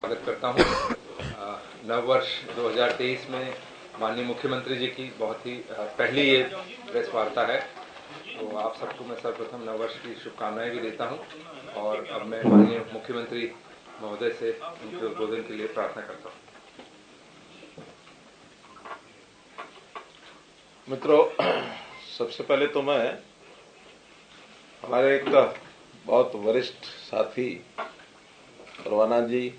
स्वागत करता हूँ। नव वर्ष 2023 में माननीय मुख्यमंत्री जी की बहुत ही पहली ये प्रेस वार्ता है, तो आप सबको मैं सर्वप्रथम नव वर्ष की शुभकामनाएं भी देता हूँ और अब मैं माननीय मुख्यमंत्री महोदय से उनके उद्बोधन के लिए प्रार्थना करता हूँ। मित्रों, सबसे पहले तो मैं हमारे एक बहुत वरिष्ठ साथी परवाना जी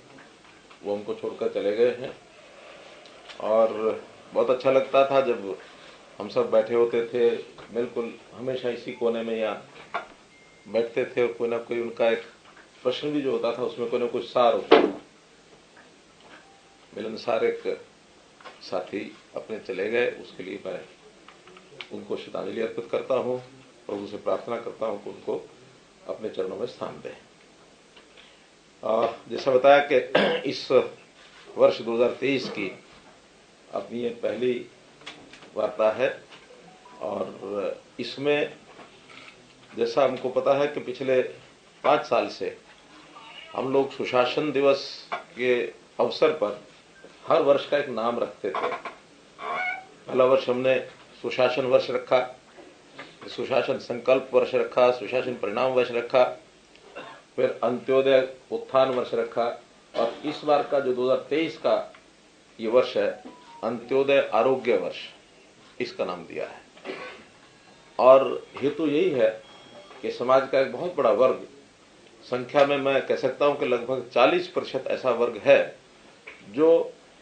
वो हमको छोड़कर चले गए हैं और बहुत अच्छा लगता था जब हम सब बैठे होते थे, बिल्कुल हमेशा इसी कोने में यहाँ बैठते थे और कोई ना कोई उनका एक प्रश्न भी जो होता था उसमें कोई ना कुछ सार होता था। मिलनसार एक साथी अपने चले गए, उसके लिए मैं उनको श्रद्धांजलि अर्पित करता हूँ, प्रभु से प्रार्थना करता हूँ कि उनको अपने चरणों में स्थान दें। जैसा बताया कि इस वर्ष 2023 की अपनी ये पहली वार्ता है और इसमें जैसा हमको पता है कि पिछले 5 साल से हम लोग सुशासन दिवस के अवसर पर हर वर्ष का एक नाम रखते थे। पहला वर्ष हमने सुशासन वर्ष रखा, सुशासन संकल्प वर्ष रखा, सुशासन परिणाम वर्ष रखा, फिर अंत्योदय उत्थान वर्ष रखा और इस बार का जो 2023 का ये वर्ष है अंत्योदय आरोग्य वर्ष, इसका नाम दिया है। और हेतु यही है कि समाज का एक बहुत बड़ा वर्ग, संख्या में मैं कह सकता हूं कि लगभग 40% ऐसा वर्ग है जो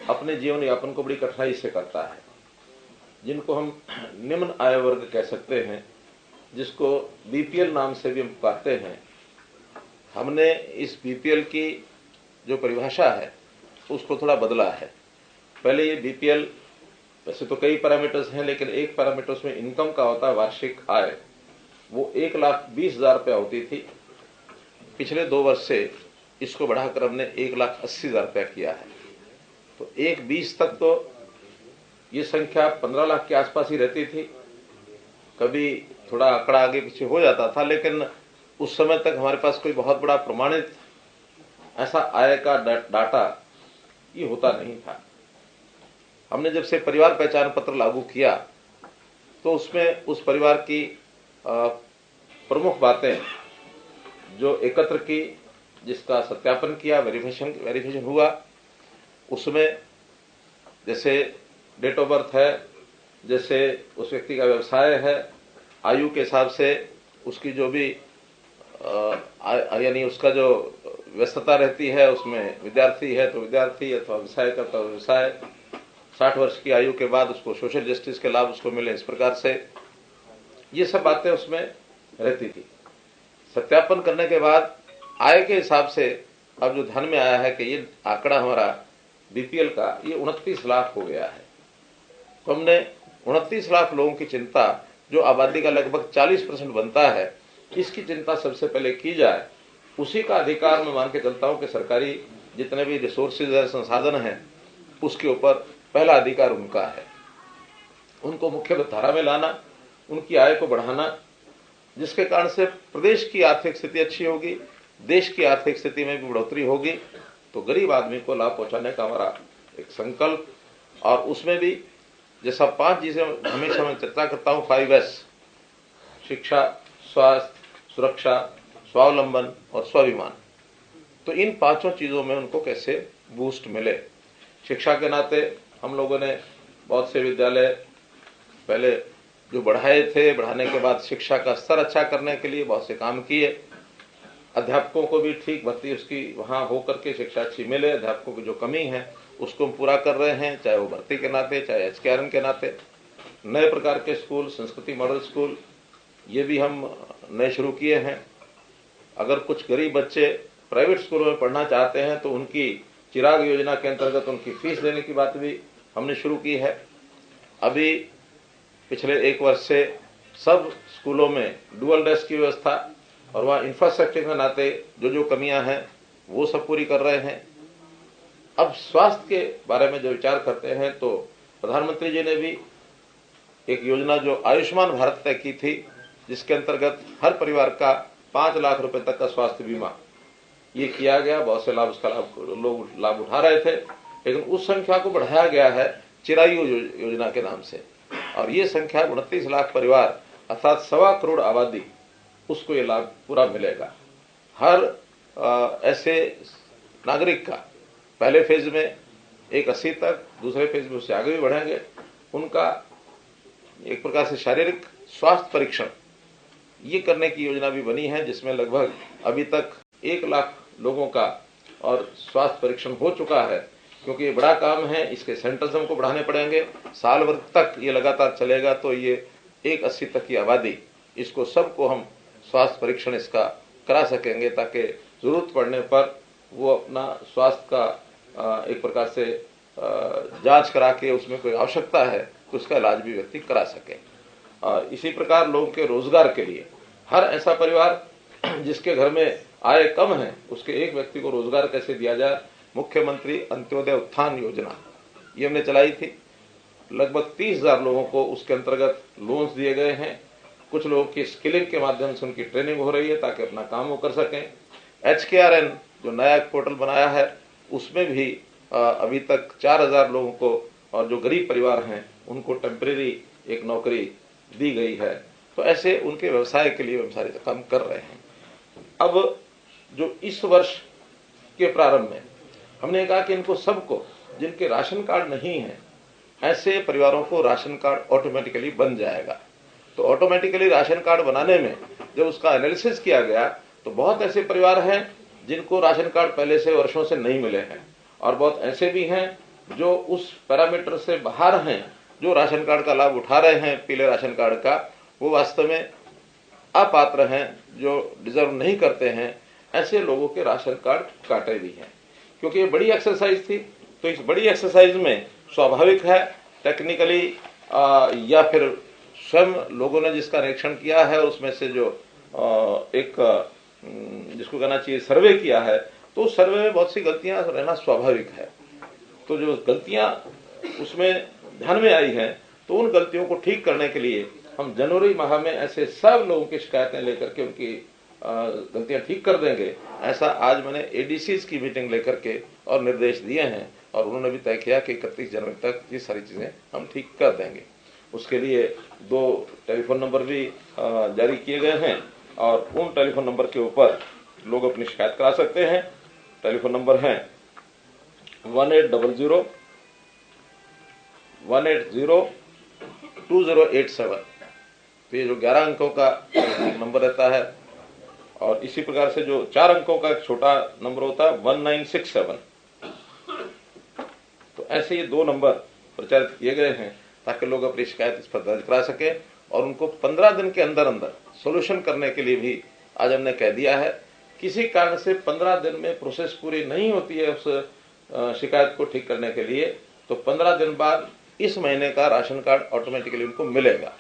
अपने जीवन यापन को बड़ी कठिनाई से करता है, जिनको हम निम्न आय वर्ग कह सकते हैं, जिसको बीपीएल नाम से भी हम कहते हैं। हमने इस बीपीएल की जो परिभाषा है उसको थोड़ा बदला है। पहले ये बीपीएल वैसे तो कई पैरामीटर्स हैं, लेकिन एक पैरामीटर उसमें इनकम का होता है, वार्षिक आय, वो 1,20,000 रुपया होती थी। पिछले 2 वर्ष से इसको बढ़ाकर हमने 1,80,000 रुपया किया है। तो 1,20 तक तो ये संख्या 15 लाख के आसपास ही रहती थी, कभी थोड़ा आंकड़ा आगे पीछे हो जाता था, लेकिन उस समय तक हमारे पास कोई बहुत बड़ा प्रमाणित ऐसा आय का डाटा ये होता नहीं था। हमने जब से परिवार पहचान पत्र लागू किया तो उसमें उस परिवार की प्रमुख बातें जो एकत्र की, जिसका सत्यापन किया, वेरिफिकेशन हुआ, उसमें जैसे डेट ऑफ बर्थ है, जैसे उस व्यक्ति का व्यवसाय है, आयु के हिसाब से उसकी जो भी यानी उसका जो व्यस्तता रहती है, उसमें विद्यार्थी है तो विद्यार्थी अथवा व्यवसाय करता तो व्यवसाय, 60 वर्ष की आयु के बाद उसको सोशल जस्टिस के लाभ उसको मिले, इस प्रकार से ये सब बातें उसमें रहती थी। सत्यापन करने के बाद आय के हिसाब से अब जो ध्यान में आया है कि ये आंकड़ा हमारा बीपीएल का ये 29 लाख हो गया है। तो हमने 29 लाख लोगों की चिंता, जो आबादी का लगभग 40% बनता है, इसकी चिंता सबसे पहले की जाए। उसी का अधिकार मैं मान के चलता हूं कि सरकारी जितने भी रिसोर्सेज है, संसाधन हैं, उसके ऊपर पहला अधिकार उनका है। उनको मुख्य धारा में लाना, उनकी आय को बढ़ाना, जिसके कारण से प्रदेश की आर्थिक स्थिति अच्छी होगी, देश की आर्थिक स्थिति में भी बढ़ोतरी होगी, तो गरीब आदमी को लाभ पहुंचाने का हमारा एक संकल्प। और उसमें भी जैसा 5 चीजें हमेशा मैं चर्चा करता हूं, 5S, शिक्षा, स्वास्थ्य, सुरक्षा, स्वावलंबन और स्वाभिमान। तो इन 5 चीजों में उनको कैसे बूस्ट मिले। शिक्षा के नाते हम लोगों ने बहुत से विद्यालय पहले जो बढ़ाए थे, बढ़ाने के बाद शिक्षा का स्तर अच्छा करने के लिए बहुत से काम किए। अध्यापकों को भी ठीक भर्ती उसकी वहां होकर के शिक्षा अच्छी मिले, अध्यापकों की जो कमी है उसको हम पूरा कर रहे हैं, चाहे वो भर्ती के नाते, चाहे HKRN के नाते। नए प्रकार के स्कूल, संस्कृति मॉडल स्कूल, ये भी हम नए शुरू किए हैं। अगर कुछ गरीब बच्चे प्राइवेट स्कूलों में पढ़ना चाहते हैं तो उनकी चिराग योजना के अंतर्गत उनकी फीस देने की बात भी हमने शुरू की है। अभी पिछले 1 वर्ष से सब स्कूलों में डुअल डेस्क की व्यवस्था और वहाँ इंफ्रास्ट्रक्चर के नाते जो जो कमियां हैं वो सब पूरी कर रहे हैं। अब स्वास्थ्य के बारे में जो विचार करते हैं तो प्रधानमंत्री जी ने भी एक योजना जो आयुष्मान भारत तय की थी, जिसके अंतर्गत हर परिवार का 5 लाख रुपए तक का स्वास्थ्य बीमा ये किया गया, बहुत से लाभ उसका लोग लाभ उठा रहे थे, लेकिन उस संख्या को बढ़ाया गया है चिरायु योजना के नाम से, और ये संख्या 29 लाख परिवार अर्थात 1.25 करोड़ आबादी, उसको ये लाभ पूरा मिलेगा। हर ऐसे नागरिक का पहले फेज में 180 तक, दूसरे फेज में उससे आगे भी बढ़ेंगे, उनका एक प्रकार से शारीरिक स्वास्थ्य परीक्षण ये करने की योजना भी बनी है, जिसमें लगभग अभी तक 1 लाख लोगों का और स्वास्थ्य परीक्षण हो चुका है। क्योंकि ये बड़ा काम है, इसके सेंटर्स हमको बढ़ाने पड़ेंगे, साल भर तक ये लगातार चलेगा, तो ये 180 तक की आबादी, इसको सबको हम स्वास्थ्य परीक्षण इसका करा सकेंगे, ताकि जरूरत पड़ने पर वो अपना स्वास्थ्य का एक प्रकार से जांच करा के उसमें कोई आवश्यकता है तो उसका इलाज भी व्यक्ति करा सके। इसी प्रकार लोगों के रोजगार के लिए हर ऐसा परिवार जिसके घर में आय कम है, उसके एक व्यक्ति को रोजगार कैसे दिया जाए, मुख्यमंत्री अंत्योदय उत्थान योजना ये हमने चलाई थी। लगभग 30,000 लोगों को उसके अंतर्गत लोन्स दिए गए हैं। कुछ लोगों की स्किलिंग के माध्यम से उनकी ट्रेनिंग हो रही है ताकि अपना काम वो कर सकें। HKRN जो नया पोर्टल बनाया है, उसमें भी अभी तक 4,000 लोगों को, और जो गरीब परिवार हैं उनको टेम्परेरी एक नौकरी दी गई है। तो ऐसे उनके व्यवसाय के लिए हम सारे काम कर रहे हैं। अब जो इस वर्ष के प्रारंभ में हमने कहा कि इनको सबको, जिनके राशन कार्ड नहीं है, ऐसे परिवारों को राशन कार्ड ऑटोमेटिकली बन जाएगा। तो ऑटोमेटिकली राशन कार्ड बनाने में जब उसका एनालिसिस किया गया तो बहुत ऐसे परिवार हैं जिनको राशन कार्ड पहले से वर्षों से नहीं मिले हैं, और बहुत ऐसे भी हैं जो उस पैरामीटर से बाहर हैं, जो राशन कार्ड का लाभ उठा रहे हैं, पीले राशन कार्ड का, वो वास्तव में अपात्र हैं, जो डिजर्व नहीं करते हैं। ऐसे लोगों के राशन कार्ड काटे भी हैं। क्योंकि ये बड़ी एक्सरसाइज थी, तो इस बड़ी एक्सरसाइज में स्वाभाविक है टेक्निकली या फिर स्वयं लोगों ने जिसका निरीक्षण किया है उसमें से जो एक जिसको कहना चाहिए सर्वे किया है, तो सर्वे में बहुत सी गलतियां रहना स्वाभाविक है। तो जो गलतियां उसमें ध्यान में आई हैं, तो उन गलतियों को ठीक करने के लिए हम जनवरी माह में ऐसे सब लोगों की शिकायतें लेकर के उनकी गलतियां ठीक कर देंगे। ऐसा आज मैंने ADCs की मीटिंग लेकर के और निर्देश दिए हैं, और उन्होंने भी तय किया कि 31 जनवरी तक ये सारी चीजें हम ठीक कर देंगे। उसके लिए 2 टेलीफोन नंबर भी जारी किए गए हैं, और उन टेलीफोन नंबर के ऊपर लोग अपनी शिकायत करा सकते हैं। टेलीफोन नंबर है 1800-180-2087। तो ये जो 11 अंकों का नंबर रहता है, और इसी प्रकार से जो 4 अंकों का एक छोटा नंबर होता है 1967। तो ऐसे ये 2 नंबर प्रचारित किए गए हैं ताकि लोग अपनी शिकायत इस पर दर्ज करा सके, और उनको 15 दिन के अंदर अंदर सोल्यूशन करने के लिए भी आज हमने कह दिया है। किसी कारण से 15 दिन में प्रोसेस पूरी नहीं होती है उस शिकायत को ठीक करने के लिए, तो 15 दिन बाद इस महीने का राशन कार्ड ऑटोमेटिकली उनको मिलेगा।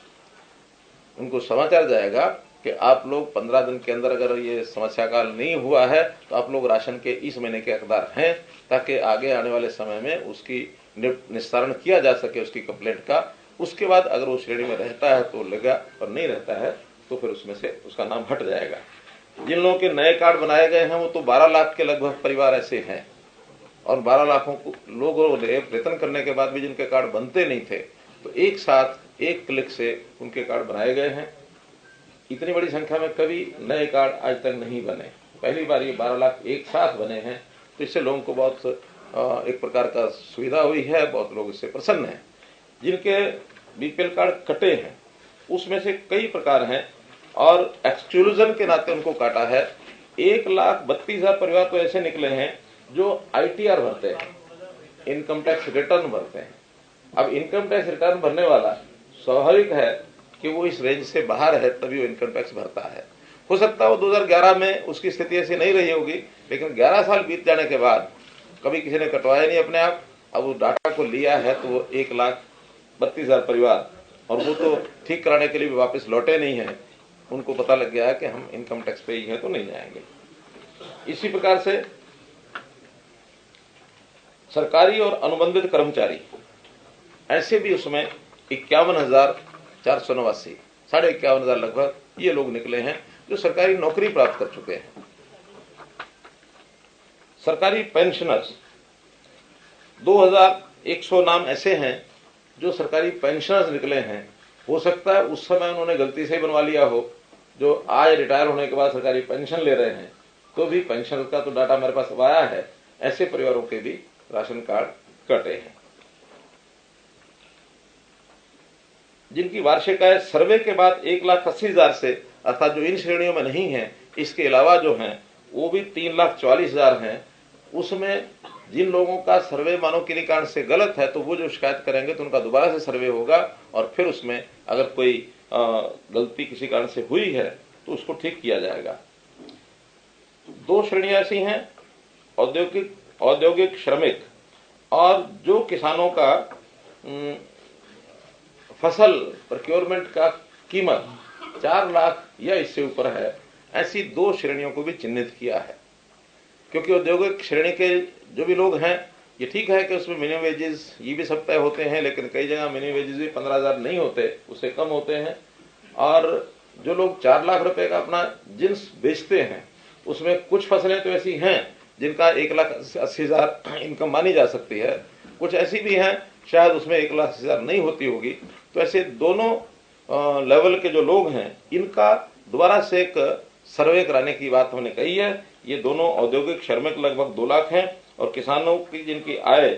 उनको समाचार जाएगा कि आप लोग 15 दिन के अंदर अगर ये समस्या काल नहीं हुआ है तो आप लोग राशन के इस महीने के हकदार हैं, ताकि आगे आने वाले समय में उसकी निस्तारण किया जा सके उसकी कंप्लेंट का। उसके बाद अगर वो श्रेणी में रहता है तो लेगा, और नहीं रहता है तो फिर उसमें से उसका नाम हट जाएगा। जिन लोगों के नए कार्ड बनाए गए हैं वो तो 12 लाख के लगभग परिवार ऐसे हैं, और 12 लाखों को लोगों ने वेतन करने के बाद भी जिनके कार्ड बनते नहीं थे, तो एक साथ एक क्लिक से उनके कार्ड बनाए गए हैं। इतनी बड़ी संख्या में कभी नए कार्ड आज तक नहीं बने, पहली बार ये 12 लाख एक साथ बने हैं। तो इससे लोगों को बहुत एक प्रकार का सुविधा हुई है, बहुत लोग इससे प्रसन्न हैं। जिनके BPL कार्ड कटे हैं उसमें से कई प्रकार हैं, और एक्सक्लूजन के नाते उनको काटा है। 1,32,000 परिवार तो ऐसे निकले हैं जो ITR भरते हैं, इनकम टैक्स रिटर्न भरते हैं। अब इनकम टैक्स रिटर्न भरने वाला स्वाभाविक है कि वो इस रेंज से बाहर है, तभी वो इनकम टैक्स भरता है। हो सकता है वो 2011 में उसकी स्थिति ऐसी नहीं रही होगी, लेकिन 11 साल बीत जाने के बाद कभी किसी ने कटवाया नहीं अपने आप। अब उस डाटा को लिया है तो वो 1,32,000 परिवार, और वो तो ठीक कराने के लिए भी वापस लौटे नहीं है। उनको पता लग गया है कि हम इनकम टैक्स पे ही हैं तो नहीं जाएंगे। इसी प्रकार से सरकारी और अनुबंधित कर्मचारी ऐसे भी उसमें 51,489, 51,500 लगभग ये लोग निकले हैं जो सरकारी नौकरी प्राप्त कर चुके हैं। सरकारी पेंशनर्स 2100 नाम ऐसे हैं जो सरकारी पेंशनर्स निकले हैं। हो सकता है उस समय उन्होंने गलती से बनवा लिया हो, जो आज रिटायर होने के बाद सरकारी पेंशन ले रहे हैं, तो भी पेंशन का तो डाटा मेरे पास आया है। ऐसे परिवारों के भी राशन कार्ड कटे हैं। जिनकी वार्षिक आय सर्वे के बाद 1,80,000 से, अर्थात जो इन श्रेणियों में नहीं है, इसके अलावा जो हैं वो भी 3,44,000 हैं। उसमें जिन लोगों का सर्वे मानव किन्हीं कारण से गलत है तो वो जो शिकायत करेंगे तो उनका दोबारा से सर्वे होगा और फिर उसमें अगर कोई गलती किसी कारण से हुई है तो उसको ठीक किया जाएगा। 2 श्रेणियां ऐसी हैं, औद्योगिक श्रमिक और जो किसानों का फसल प्रोक्योरमेंट का कीमत 4 लाख या इससे ऊपर है। ऐसी 2 श्रेणियों को भी चिन्हित किया है, क्योंकि औद्योगिक श्रेणी के जो भी लोग हैं, ये ठीक है कि उसमें मिनिमम वेजेस ये भी सब तय होते हैं, लेकिन कई जगह मिनिमम वेजेस भी 15,000 नहीं होते, उससे कम होते हैं। और जो लोग 4 लाख रुपए का अपना जिन्स बेचते हैं, उसमें कुछ फसलें तो ऐसी हैं जिनका 1,80,000 इनकम मानी जा सकती है, कुछ ऐसी भी हैं शायद उसमें 1,80,000 नहीं होती होगी। तो ऐसे दोनों लेवल के जो लोग हैं, इनका दोबारा से एक सर्वे कराने की बात हमने कही है। ये दोनों औद्योगिक श्रमिक लगभग 2 लाख हैं और किसानों की जिनकी आय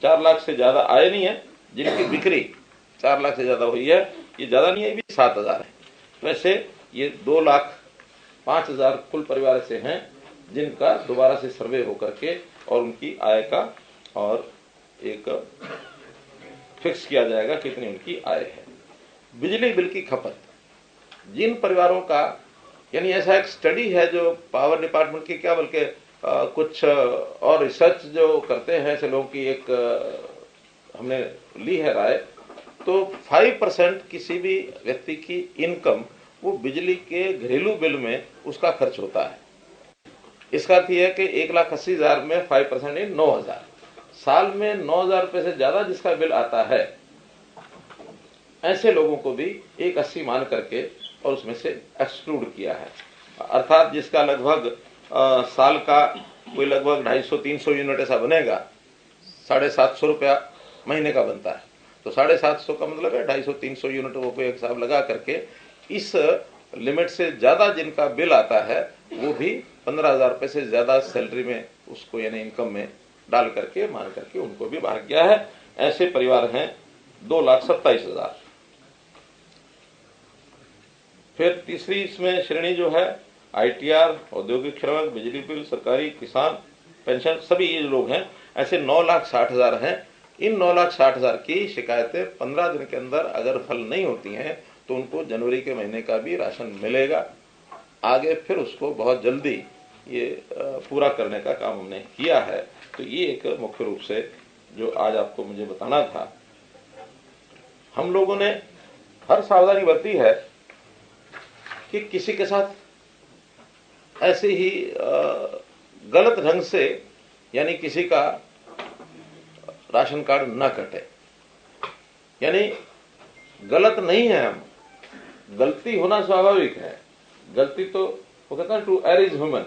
4 लाख से ज्यादा आय नहीं है, जिनकी बिक्री 4 लाख से ज्यादा हुई है, ये ज्यादा नहीं है, ये भी 7,000 है। तो ऐसे ये 2,05,000 कुल परिवार ऐसे हैं जिनका दोबारा से सर्वे होकर के और उनकी आय का और एक फिक्स किया जाएगा कितनी उनकी आय है। बिजली बिल की खपत जिन परिवारों का, यानी ऐसा एक स्टडी है जो पावर डिपार्टमेंट की क्या बल्कि कुछ और रिसर्च जो करते हैं ऐसे लोगों की एक हमने ली है राय, तो 5% किसी भी व्यक्ति की इनकम वो बिजली के घरेलू बिल में उसका खर्च होता है। इसका अर्थ यह है कि 1,80,000 में 5% 9,000, साल में 9,000 रुपए से ज्यादा जिसका बिल आता है, ऐसे लोगों को भी 1,80 मान करके और उसमें से एक्सक्लूड किया है। अर्थात जिसका लगभग साल का कोई लगभग 250-300 यूनिट ऐसा बनेगा, 750 रुपया महीने का बनता है, तो 750 का मतलब है 250-300 यूनिट वो कोई हिसाब लगा करके इस लिमिट से ज्यादा जिनका बिल आता है वो भी 15,000 रुपए से ज्यादा सैलरी में उसको यानी इनकम में डाल करके मान करके उनको भी बाहर किया है। ऐसे परिवार हैं 2,27,000। फिर तीसरी इसमें श्रेणी जो है ITR, औद्योगिक श्रमिक, बिजली बिल, सरकारी, किसान, पेंशन, सभी ये लोग हैं, ऐसे 9,60,000 हैं। इन 9,60,000 की शिकायतें 15 दिन के अंदर अगर हल नहीं होती हैं तो उनको जनवरी के महीने का भी राशन मिलेगा। आगे फिर उसको बहुत जल्दी ये पूरा करने का काम हमने किया है। तो ये एक मुख्य रूप से जो आज आपको मुझे बताना था। हम लोगों ने हर सावधानी बरती है कि किसी के साथ ऐसे ही गलत ढंग से यानी किसी का राशन कार्ड न कटे। यानी गलत नहीं है हम, गलती होना स्वाभाविक है, गलती तो वो कहता है टू एयर इज ह्यूमन,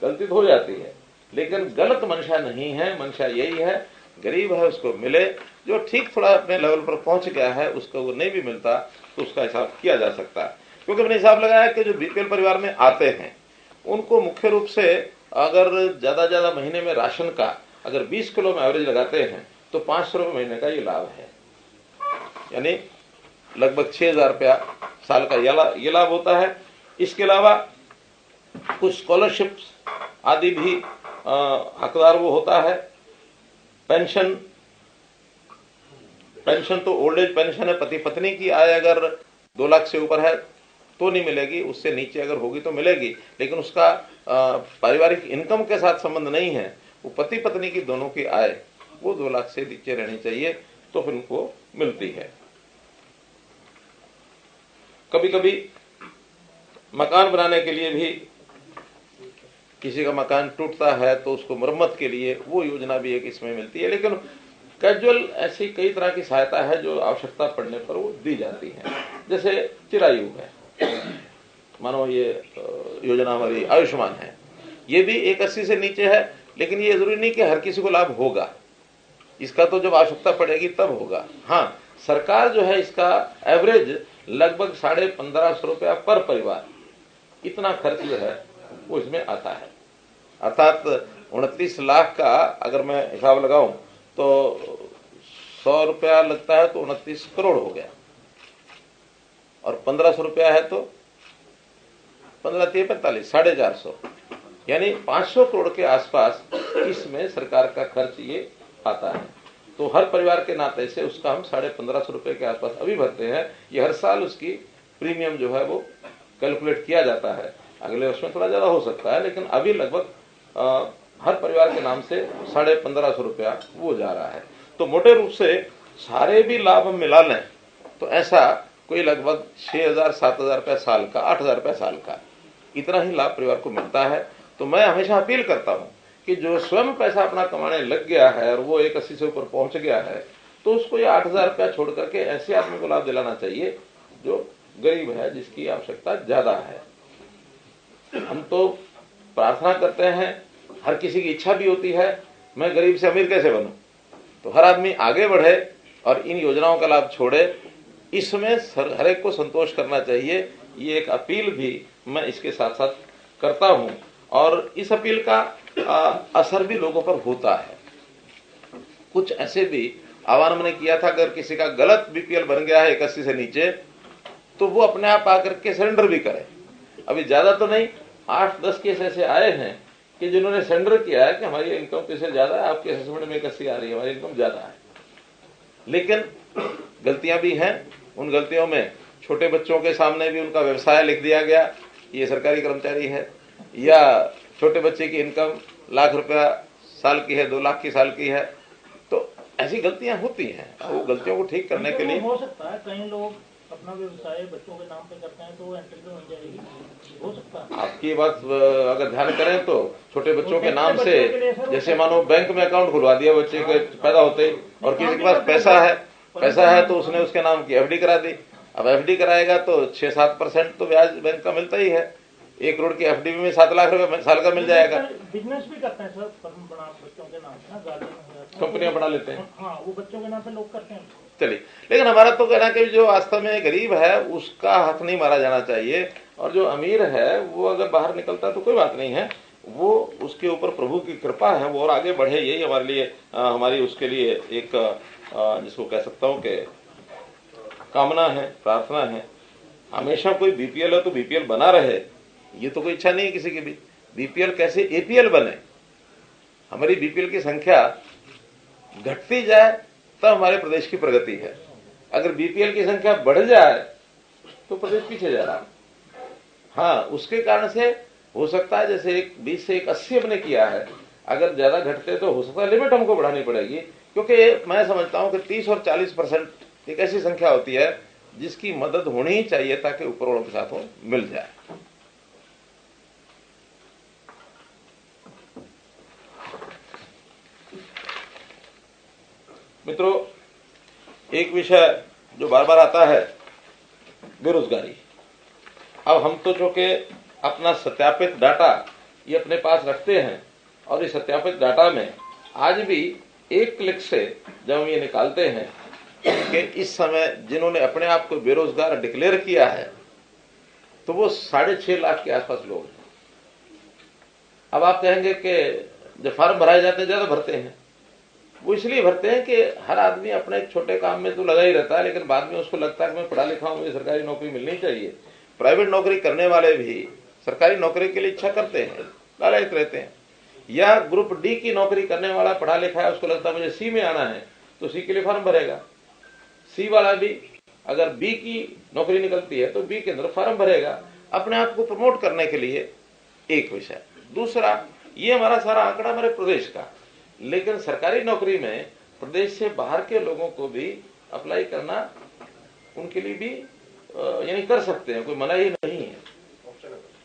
गलती तो हो जाती है, लेकिन गलत मंशा नहीं है। मंशा यही है गरीब है उसको मिले, जो ठीक थोड़ा अपने लेवल पर पहुंच गया है उसको वो नहीं भी मिलता तो उसका हिसाब किया जा सकता है। क्योंकि मैंने हिसाब लगाया कि जो बीपीएल परिवार में आते हैं उनको मुख्य रूप से अगर ज्यादा महीने में राशन का अगर 20 किलो में एवरेज लगाते हैं तो 500 रुपये महीने का ये लाभ है, यानी लगभग 6,000 रुपया साल का ये लाभ होता है। इसके अलावा कुछ स्कॉलरशिप्स आदि भी हकदार वो होता है। पेंशन तो ओल्ड एज पेंशन है, पति पत्नी की आय अगर 2 लाख से ऊपर है तो नहीं मिलेगी, उससे नीचे अगर होगी तो मिलेगी, लेकिन उसका पारिवारिक इनकम के साथ संबंध नहीं है। वो पति पत्नी की दोनों की आय वो 2 लाख से नीचे रहनी चाहिए तो फिर उनको मिलती है। कभी कभी मकान बनाने के लिए भी किसी का मकान टूटता है तो उसको मरम्मत के लिए वो योजना भी एक इसमें मिलती है। लेकिन कैजुअल ऐसी कई तरह की सहायता है जो आवश्यकता पड़ने पर वो दी जाती है। जैसे चिरायु है, मानो ये योजना हमारी आयुष्मान है, ये भी 180 से नीचे है, लेकिन ये जरूरी नहीं कि हर किसी को लाभ होगा। इसका तो जब आवश्यकता पड़ेगी तब होगा। हाँ, सरकार जो है इसका एवरेज लगभग 1550 रुपया पर परिवार, इतना खर्च जो है वो इसमें आता है। अर्थात 29 लाख का अगर मैं हिसाब लगाऊं तो 100 रुपया लगता है तो 29 करोड़ हो गया, और 1500 रुपया है तो 15×3=45, 450, यानी 500 करोड़ के आसपास इसमें सरकार का खर्च ये आता है। तो हर परिवार के नाते से उसका हम 1550 रुपए के आसपास अभी भरते हैं। ये हर साल उसकी प्रीमियम जो है वो कैलकुलेट किया जाता है। अगले वर्ष में थोड़ा ज्यादा हो सकता है, लेकिन अभी लगभग हर परिवार के नाम से 1550 रुपया वो जा रहा है। तो मोटे रूप से सारे भी लाभ हम मिला लें तो ऐसा कोई लगभग 6000-7000 रुपया साल का, 8000 रुपया साल का, इतना ही लाभ परिवार को मिलता है। तो मैं हमेशा अपील करता हूं कि जो स्वयं पैसा अपना कमाने लग गया है और वो 180 से ऊपर पहुंच गया है, तो उसको ये 8000 रुपया छोड़ करके ऐसे आदमी को लाभ दिलाना चाहिए जो गरीब है, जिसकी आवश्यकता ज्यादा है। हम तो प्रार्थना करते हैं, हर किसी की इच्छा भी होती है मैं गरीब से अमीर कैसे बनूं, तो हर आदमी आगे बढ़े और इन योजनाओं का लाभ छोड़े, इसमें हर एक को संतोष करना चाहिए। ये एक अपील भी मैं इसके साथ साथ करता हूं, और इस अपील का असर भी लोगों पर होता है। कुछ ऐसे भी आह्वान मैंने किया था, अगर किसी का गलत बीपीएल बन गया है 81 से नीचे, तो वो अपने आप आकर के सरेंडर भी करे। अभी ज्यादा तो नहीं, 8-10 केस ऐसे आए हैं कि जिन्होंने सरेंडर किया है कि हमारी इनकम तो इससे ज्यादा है, आपके असेसमेंट में 81 आ रही है, हमारी इनकम ज्यादा है। लेकिन गलतियां भी हैं। उन गलतियों में छोटे बच्चों के सामने भी उनका व्यवसाय लिख दिया गया, ये सरकारी कर्मचारी है, या छोटे बच्चे की इनकम लाख रुपया साल की है, 2 लाख की साल की है। तो ऐसी गलतियां होती हैं, वो गलतियों को ठीक करने के लिए हो सकता है कई लोग अपना व्यवसाय बच्चों के नाम पे करते हैं तो एंट्री तो बन जाएगी, हो सकता है। आपकी बात अगर ध्यान करें तो छोटे बच्चों के नाम से, जैसे मानो बैंक में अकाउंट खुलवा दिया बच्चे के पैदा होते ही, और किसी के पास पैसा है तो उसने उसके नाम की एफडी करा दी। अब एफडी कराएगा तो 6-7% तो ब्याज बैंक का मिलता ही है। 1 करोड़ की एफडी में 7 लाख रुपए साल का मिल जाएगा। बिजनेस भी करते हैं सर, फर्म बना बच्चों के नाम से ना, गार्डन कंपनियां बना लेते हैं। हाँ, वो बच्चों के नाम पे लोग करते हैं। चलिए, लेकिन हमारा तो कहना कि जो वास्तव में गरीब है उसका हक नहीं मारा जाना चाहिए, और जो अमीर है वो अगर बाहर निकलता है तो कोई बात नहीं है, वो उसके ऊपर प्रभु की कृपा है, वो और आगे बढ़े, यही हमारे लिए हमारी उसके लिए एक जिसको कह सकता हूं कि कामना है, प्रार्थना है। हमेशा कोई बीपीएल है तो बीपीएल बना रहे, ये तो कोई इच्छा नहीं है किसी की भी। बीपीएल कैसे एपीएल बने, हमारी बीपीएल की संख्या घटती जाए तब हमारे प्रदेश की प्रगति है। अगर बीपीएल की संख्या बढ़ जाए तो प्रदेश पीछे जा रहा है। हाँ, उसके कारण से हो सकता है जैसे 20 से 80 हमने किया है, अगर ज्यादा घटते तो हो सकता है लिमिट हमको बढ़ानी पड़ेगी, क्योंकि मैं समझता हूं कि 30 और 40% एक ऐसी संख्या होती है जिसकी मदद होनी ही चाहिए ताकि ऊपर वालों के साथ मिल जाए। मित्रों, एक विषय जो बार बार आता है, बेरोजगारी। अब हम तो जो कि अपना सत्यापित डाटा ये अपने पास रखते हैं, और इस सत्यापित डाटा में आज भी एक क्लिक से जब हम ये निकालते हैं कि इस समय जिन्होंने अपने आप को बेरोजगार डिक्लेयर किया है तो वो 6.5 लाख के आसपास लोग हैं। अब आप कहेंगे कि जो फॉर्म भराए जाते हैं ज्यादा भरते हैं, वो इसलिए भरते हैं कि हर आदमी अपने छोटे काम में तो लगा ही रहता है, लेकिन बाद में उसको लगता है कि मैं पढ़ा लिखा हूं, मुझे सरकारी नौकरी मिलनी चाहिए। प्राइवेट नौकरी करने वाले भी सरकारी नौकरी के लिए इच्छा करते हैं, लालयित रहते हैं। या ग्रुप डी की नौकरी करने वाला पढ़ा लिखा है, उसको लगता है मुझे सी में आना है, तो सी के लिए फॉर्म भरेगा। सी वाला भी अगर बी की नौकरी निकलती है तो बी के अंदर फॉर्म भरेगा, अपने आप को प्रमोट करने के लिए। एक विषय। दूसरा, ये हमारा सारा आंकड़ा हमारे प्रदेश का, लेकिन सरकारी नौकरी में प्रदेश से बाहर के लोगों को भी अप्लाई करना उनके लिए भी यानी कर सकते हैं, कोई मनाही नहीं है,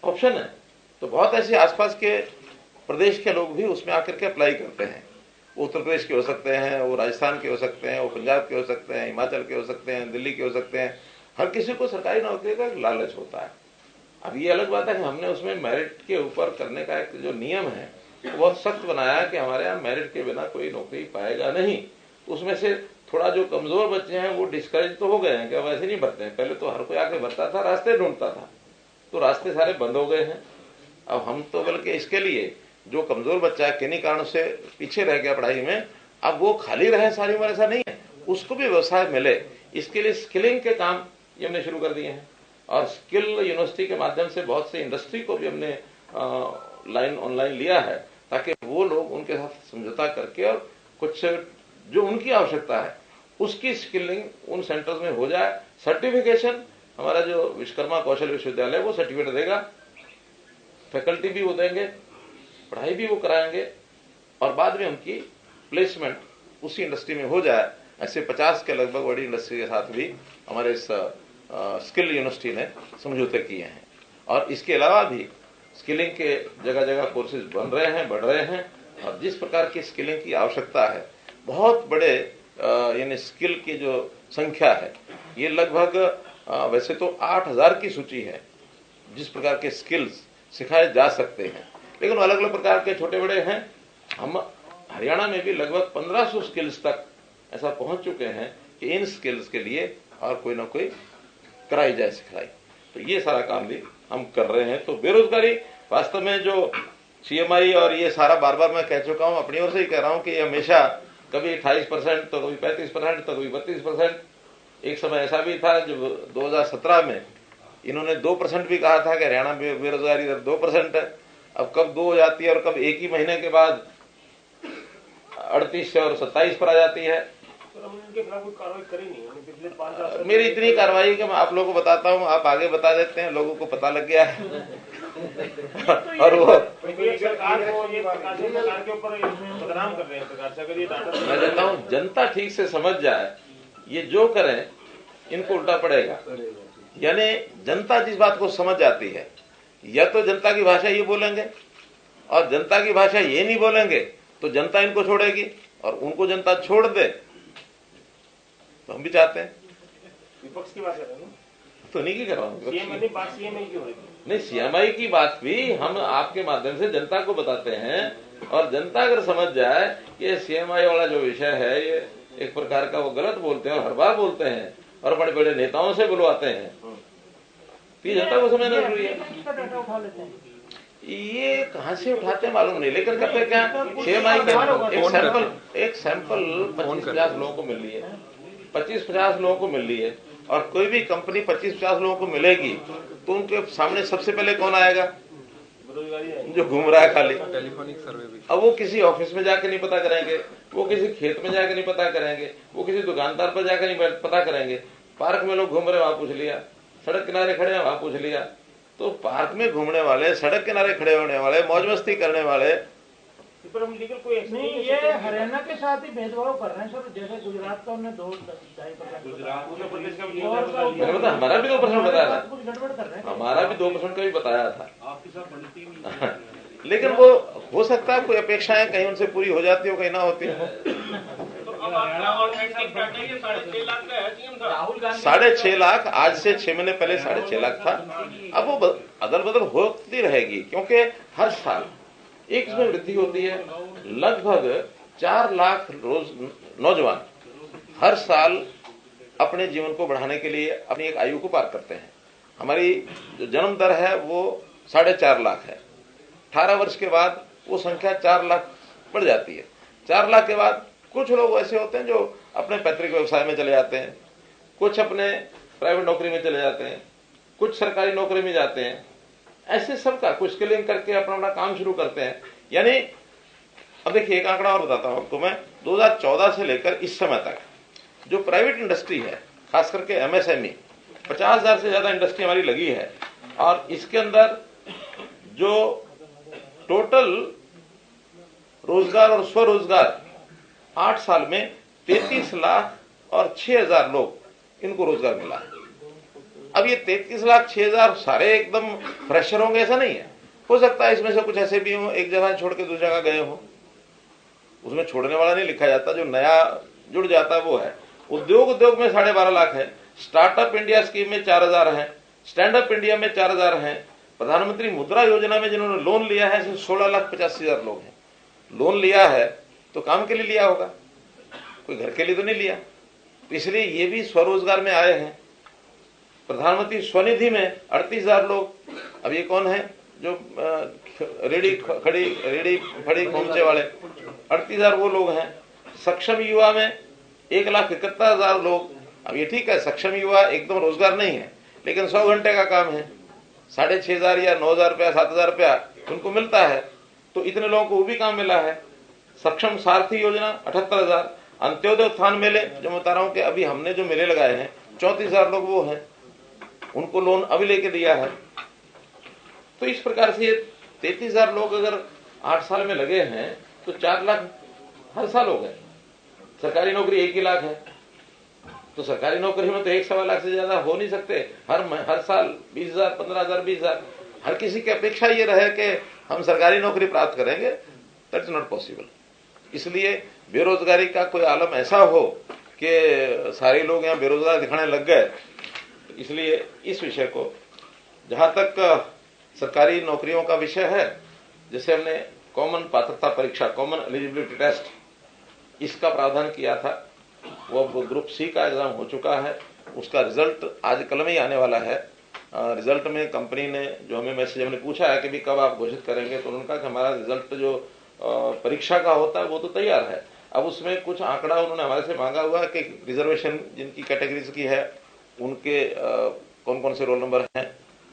ऑप्शन है। तो बहुत ऐसे आसपास के प्रदेश के लोग भी उसमें आकर के अप्लाई करते हैं। वो उत्तर प्रदेश के हो सकते हैं, वो राजस्थान के हो सकते हैं, वो पंजाब के हो सकते हैं, हिमाचल के हो सकते हैं, दिल्ली के हो सकते हैं। हर किसी को सरकारी नौकरी का लालच होता है। अब ये अलग बात है कि हमने उसमें मेरिट के ऊपर करने का एक जो नियम है वो बहुत सख्त बनाया कि हमारे यहाँ मेरिट के बिना कोई नौकरी पाएगा नहीं। उसमें से थोड़ा जो कमजोर बच्चे हैं वो डिस्करेज तो हो गए हैं कि अब ऐसे नहीं भरते हैं। पहले तो हर कोई आके भरता था, रास्ते ढूंढता था, तो रास्ते सारे बंद हो गए हैं। अब हम तो बल्कि इसके लिए जो कमजोर बच्चा है किन्हीं कारण से पीछे रह गया पढ़ाई में, अब वो खाली रहे सारी उम्र, ऐसा नहीं है, उसको भी व्यवसाय मिले, इसके लिए स्किलिंग के काम ये हमने शुरू कर दिए हैं। और स्किल यूनिवर्सिटी के माध्यम से बहुत से इंडस्ट्री को भी हमने ऑनलाइन लिया है, ताकि वो लोग उनके साथ समझौता करके और कुछ जो उनकी आवश्यकता है उसकी स्किलिंग उन सेंटर्स में हो जाए। सर्टिफिकेशन हमारा जो विश्वकर्मा कौशल विश्वविद्यालय वो सर्टिफिकेट देगा, फैकल्टी भी वो देंगे, पढ़ाई भी वो कराएंगे, और बाद में उनकी प्लेसमेंट उसी इंडस्ट्री में हो जाए। ऐसे 50 के लगभग बड़ी इंडस्ट्री के साथ भी हमारे इस स्किल यूनिवर्सिटी ने समझौते किए हैं। और इसके अलावा भी स्किलिंग के जगह जगह कोर्सेज बन रहे हैं, बढ़ रहे हैं, और जिस प्रकार की स्किलिंग की आवश्यकता है, बहुत बड़े यानी स्किल की जो संख्या है ये लगभग वैसे तो 8000 की सूची है जिस प्रकार के स्किल्स सिखाए जा सकते हैं, लेकिन अलग अलग प्रकार के छोटे बड़े हैं। हम हरियाणा में भी लगभग 1500 स्किल्स तक ऐसा पहुंच चुके हैं कि इन स्किल्स के लिए और कोई ना कोई कराई जाए सिखलाई। तो ये सारा काम भी हम कर रहे हैं। तो बेरोजगारी वास्तव में जो CMI और ये सारा बार बार मैं कह चुका हूं, अपनी ओर से ही कह रहा हूं कि हमेशा कभी 28% तो कभी 35% तो कभी 32%। एक समय ऐसा भी था जब 2017 में इन्होंने 2% भी कहा था कि हरियाणा में बेरोजगारी दर 2% है। अब कब 2 हो जाती है और कब एक ही महीने के बाद 38 से और 27 पर आ जाती है। उनके खिलाफ कोई कार्रवाई करी नहीं पिछले 5 मेरी इतनी कार्रवाई कि मैं आप लोगों को बताता हूं, आप आगे बता देते हैं, लोगों को पता लग गया है। और वो सरकार को ये सरकार के ऊपर बदनाम कर रहे हैं सरकार से। अगर ये मैं कहता हूं जनता ठीक से समझ जाए, ये जो करें इनको उल्टा पड़ेगा। यानी जनता जिस बात को समझ जाती है, या तो जनता की भाषा ये बोलेंगे और जनता की भाषा ये नहीं बोलेंगे तो जनता इनको छोड़ेगी, और उनको जनता छोड़ दे तो हम भी चाहते हैं। विपक्ष की बात कर रहे हैं तो नहीं की कर रहा हूँ, नहीं CMI की बात भी हम आपके माध्यम से जनता को बताते हैं। और जनता अगर समझ जाए कि CMI वाला जो विषय है ये एक प्रकार का वो गलत बोलते हैं और हर बार बोलते हैं और बड़े बड़े नेताओं से बुलवाते हैं, तो ये जनता को समझना जरूरी है। ये कहां से उठाते हैं मालूम नहीं, लेकिन करते क्या, CMI का एक सैंपल 25-50 लोगों को मिल रही है, 25-50 लोगों को मिल रही है, और कोई भी कंपनी 25-50 लोगों को मिलेगी तो उनके सामने सबसे पहले कौन आएगा, जो घूम रहा है खाली। टेलीफोनिक सर्वे भी। अब वो किसी ऑफिस में जाके नहीं पता करेंगे, वो किसी खेत में जाके नहीं पता करेंगे, वो किसी दुकानदार पर जाकर नहीं पता करेंगे। पार्क में लोग घूम रहे वहां पूछ लिया, सड़क किनारे खड़े हैं वहां पूछ लिया। तो पार्क में घूमने वाले, सड़क किनारे खड़े होने वाले, मौज मस्ती करने वाले, पर हम लीगल कोई एक्शन नहीं, ये हरियाणा के साथ ही भेदभाव कर रहे हैं सर। जैसे गुजरात का उन्होंने 2-2.5%, गुजरात उत्तर प्रदेश का भी हमारा भी 2% बताया था, कुछ गड़बड़ कर रहे हैं, हमारा भी 2% का भी बताया था। लेकिन वो हो सकता है कोई अपेक्षाएं कहीं उनसे पूरी हो जाती हो, कहीं ना होती हो। 6.5 लाख, आज से 6 महीने पहले 6.5 लाख था। अब वो अदल बदल होती रहेगी, क्योंकि हर साल एक इसमें वृद्धि होती है। लगभग 4 लाख रोज नौजवान हर साल अपने जीवन को बढ़ाने के लिए अपनी एक आयु को पार करते हैं। हमारी जो जन्म दर है वो 4.5 लाख है। 18 वर्ष के बाद वो संख्या 4 लाख बढ़ जाती है। 4 लाख के बाद कुछ लोग ऐसे होते हैं जो अपने पैतृक व्यवसाय में चले जाते हैं, कुछ अपने प्राइवेट नौकरी में चले जाते हैं, कुछ सरकारी नौकरी में जाते हैं। ऐसे सबका कुछ स्किलिंग करके अपना अपना काम शुरू करते हैं। यानी अब देखिए एक आंकड़ा और बताता हूं आपको मैं, 2014 से लेकर इस समय तक जो प्राइवेट इंडस्ट्री है, खास करके MSME, 50,000 से ज्यादा इंडस्ट्री हमारी लगी है, और इसके अंदर जो टोटल रोजगार और स्वरोजगार 8 साल में 33 लाख और 6,000 लोग इनको रोजगार मिला है। अब ये 33 लाख 6,000 सारे एकदम फ्रेशर होंगे ऐसा नहीं है, हो सकता है इसमें से कुछ ऐसे भी हों एक जगह छोड़ के दूसरी जगह गए हों, उसमें छोड़ने वाला नहीं लिखा जाता, जो नया जुड़ जाता है वो है। उद्योग में 12.5 लाख है, स्टार्टअप इंडिया स्कीम में 4,000 है, स्टैंड अप इंडिया में 4,000 है, प्रधानमंत्री मुद्रा योजना में जिन्होंने लोन लिया है 16,85,000 लोग हैं। लोन लिया है तो काम के लिए लिया होगा, कोई घर के लिए तो नहीं लिया, तो इसलिए ये भी स्वरोजगार में आए हैं। प्रधानमंत्री स्वनिधि में 38,000 लोग, अब ये कौन है जो रेडी फड़ी खोमचे वाले, 38,000 वो लोग हैं। सक्षम युवा में 1,71,000 लोग। अब ये ठीक है, सक्षम युवा एकदम रोजगार नहीं है, लेकिन 100 घंटे का काम है, 6,500 या 9,000 रुपया 7,000 रुपया उनको मिलता है, तो इतने लोगों को वो भी काम मिला है। सक्षम सारथी योजना 78,000। अंत्योदय उत्थान मेले जो मैं बता रहा हूं कि अभी हमने जो मेले लगाए हैं 34,000 लोग वो हैं, उनको लोन अभी लेके दिया है। तो इस प्रकार से ये 33,000 लोग अगर 8 साल में लगे हैं तो 4 लाख हर साल हो गए। सरकारी नौकरी 1 ही लाख है, तो सरकारी नौकरी में तो 1-1.25 लाख से ज्यादा हो नहीं सकते। हर साल 20,000, 15,000, 20,000। हर किसी की अपेक्षा ये रहे कि हम सरकारी नौकरी प्राप्त करेंगे, दैट्स नॉट पॉसिबल। इसलिए बेरोजगारी का कोई आलम ऐसा हो कि सारे लोग यहाँ बेरोजगार दिखाने लग गए, इसलिए इस विषय को, जहां तक सरकारी नौकरियों का विषय है, जैसे हमने कॉमन पात्रता परीक्षा, कॉमन एलिजिबिलिटी टेस्ट, इसका प्रावधान किया था, वो ग्रुप सी का एग्जाम हो चुका है, उसका रिजल्ट आज कल में ही आने वाला है। रिजल्ट में कंपनी ने जो हमें मैसेज हमने पूछा है कि भी कब आप घोषित करेंगे, तो उन्होंने कहा कि हमारा रिजल्ट जो परीक्षा का होता है वो तो तैयार है। अब उसमें कुछ आंकड़ा उन्होंने हमारे से मांगा हुआ है कि रिजर्वेशन जिनकी कैटेगरीज की है उनके कौन कौन से रोल नंबर हैं,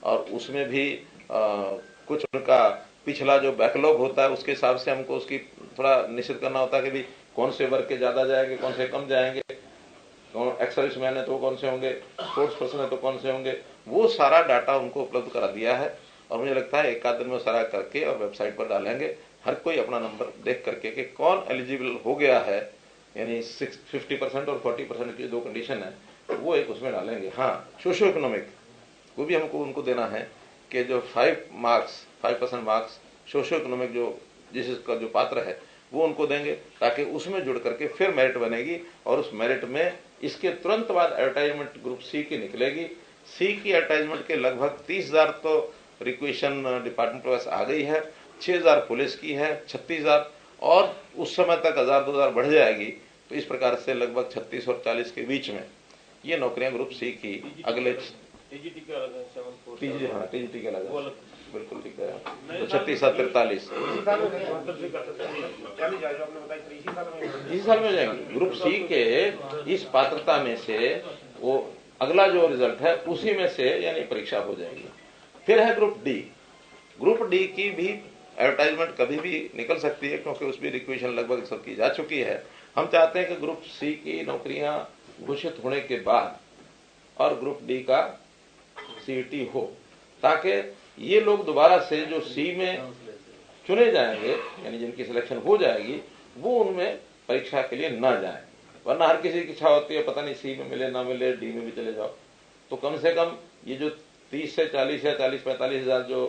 और उसमें भी कुछ उनका पिछला जो बैकलॉग होता है उसके हिसाब से हमको उसकी थोड़ा निश्चित करना होता है कि भी कौन से वर्ग के ज्यादा जाएंगे, कौन से कम जाएंगे, एक्स सर्विसमैन है तो कौन से होंगे, स्पोर्ट्स पर्सन है तो कौन से होंगे। वो सारा डाटा उनको उपलब्ध करा दिया है, और मुझे लगता है 1 आध दिन में सारा करके और वेबसाइट पर डालेंगे। हर कोई अपना नंबर देख करके कि कौन एलिजिबल हो गया है, यानी 50% और 40% की 2 कंडीशन है वो एक उसमें डालेंगे। हाँ, सोशियो इकोनॉमिक वो भी हमको उनको देना है कि जो 5% मार्क्स सोशियो इकोनॉमिक जो जिसका जो पात्र है वो उनको देंगे, ताकि उसमें जुड़ करके फिर मेरिट बनेगी, और उस मेरिट में इसके तुरंत बाद एडवर्टाइजमेंट ग्रुप सी की निकलेगी। सी की एडवर्टाइजमेंट के लगभग 30,000 तो रिक्वेशन डिपार्टमेंट के पास आ गई है, 6,000 पुलिस की है, 36,000, और उस समय तक 1,000-2,000 बढ़ जाएगी। तो इस प्रकार से लगभग 36 और 40 के बीच में ये नौकरियां ग्रुप सी की अगले टीजीटी के अलग है, हाँ टीजीटी के अलग है, बिल्कुल ठीक है। तो 36-43 इसी साल में हो जाएंगे। ग्रुप सी के इस पात्रता में से वो अगला जो रिजल्ट है उसी में से यानी परीक्षा हो जाएगी। फिर है ग्रुप डी। ग्रुप डी की भी एडवर्टाइजमेंट कभी भी निकल सकती है, क्योंकि उसमें रिक्वेशन लगभग सबकी जा चुकी है। हम चाहते हैं कि ग्रुप सी की नौकरियां घोषित होने के बाद और ग्रुप डी का सीईटी हो, ताकि ये लोग दोबारा से जो सी में चुने जाएंगे, यानी जिनकी सिलेक्शन हो जाएगी, वो उनमें परीक्षा के लिए ना जाए। वरना हर किसी की इच्छा होती है पता नहीं सी में मिले ना मिले, डी में भी चले जाओ। तो कम से कम ये जो 30 से 40 या 40-45 हजार जो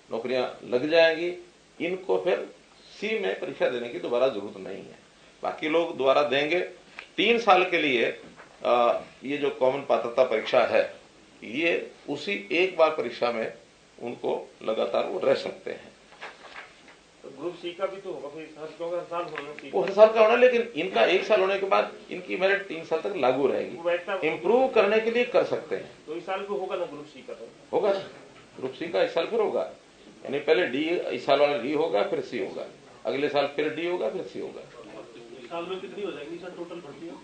नौकरियां लग जाएंगी, इनको फिर सी में परीक्षा देने की दोबारा जरूरत नहीं है। बाकी लोग दोबारा देंगे। 3 साल के लिए ये जो कॉमन पात्रता परीक्षा है, ये उसी एक बार परीक्षा में उनको लगातार वो रह सकते हैं। तो ग्रुप सी का भी तो होगा फिर हर साल होना, वो हर साल का होना, लेकिन इनका 1 साल होने के बाद इनकी मेरिट 3 साल तक लागू रहेगी। इम्प्रूव करने के लिए कर सकते हैं। तो इस साल भी होगा ना ग्रुप सी का? तो होगा ना, ग्रुप सी का इस साल फिर होगा, यानी पहले डी, इस साल वाला डी होगा, फिर सी होगा, अगले साल फिर डी होगा, फिर सी होगा। साल में कितनी हो जाएगी सर टोटल भर्तियां?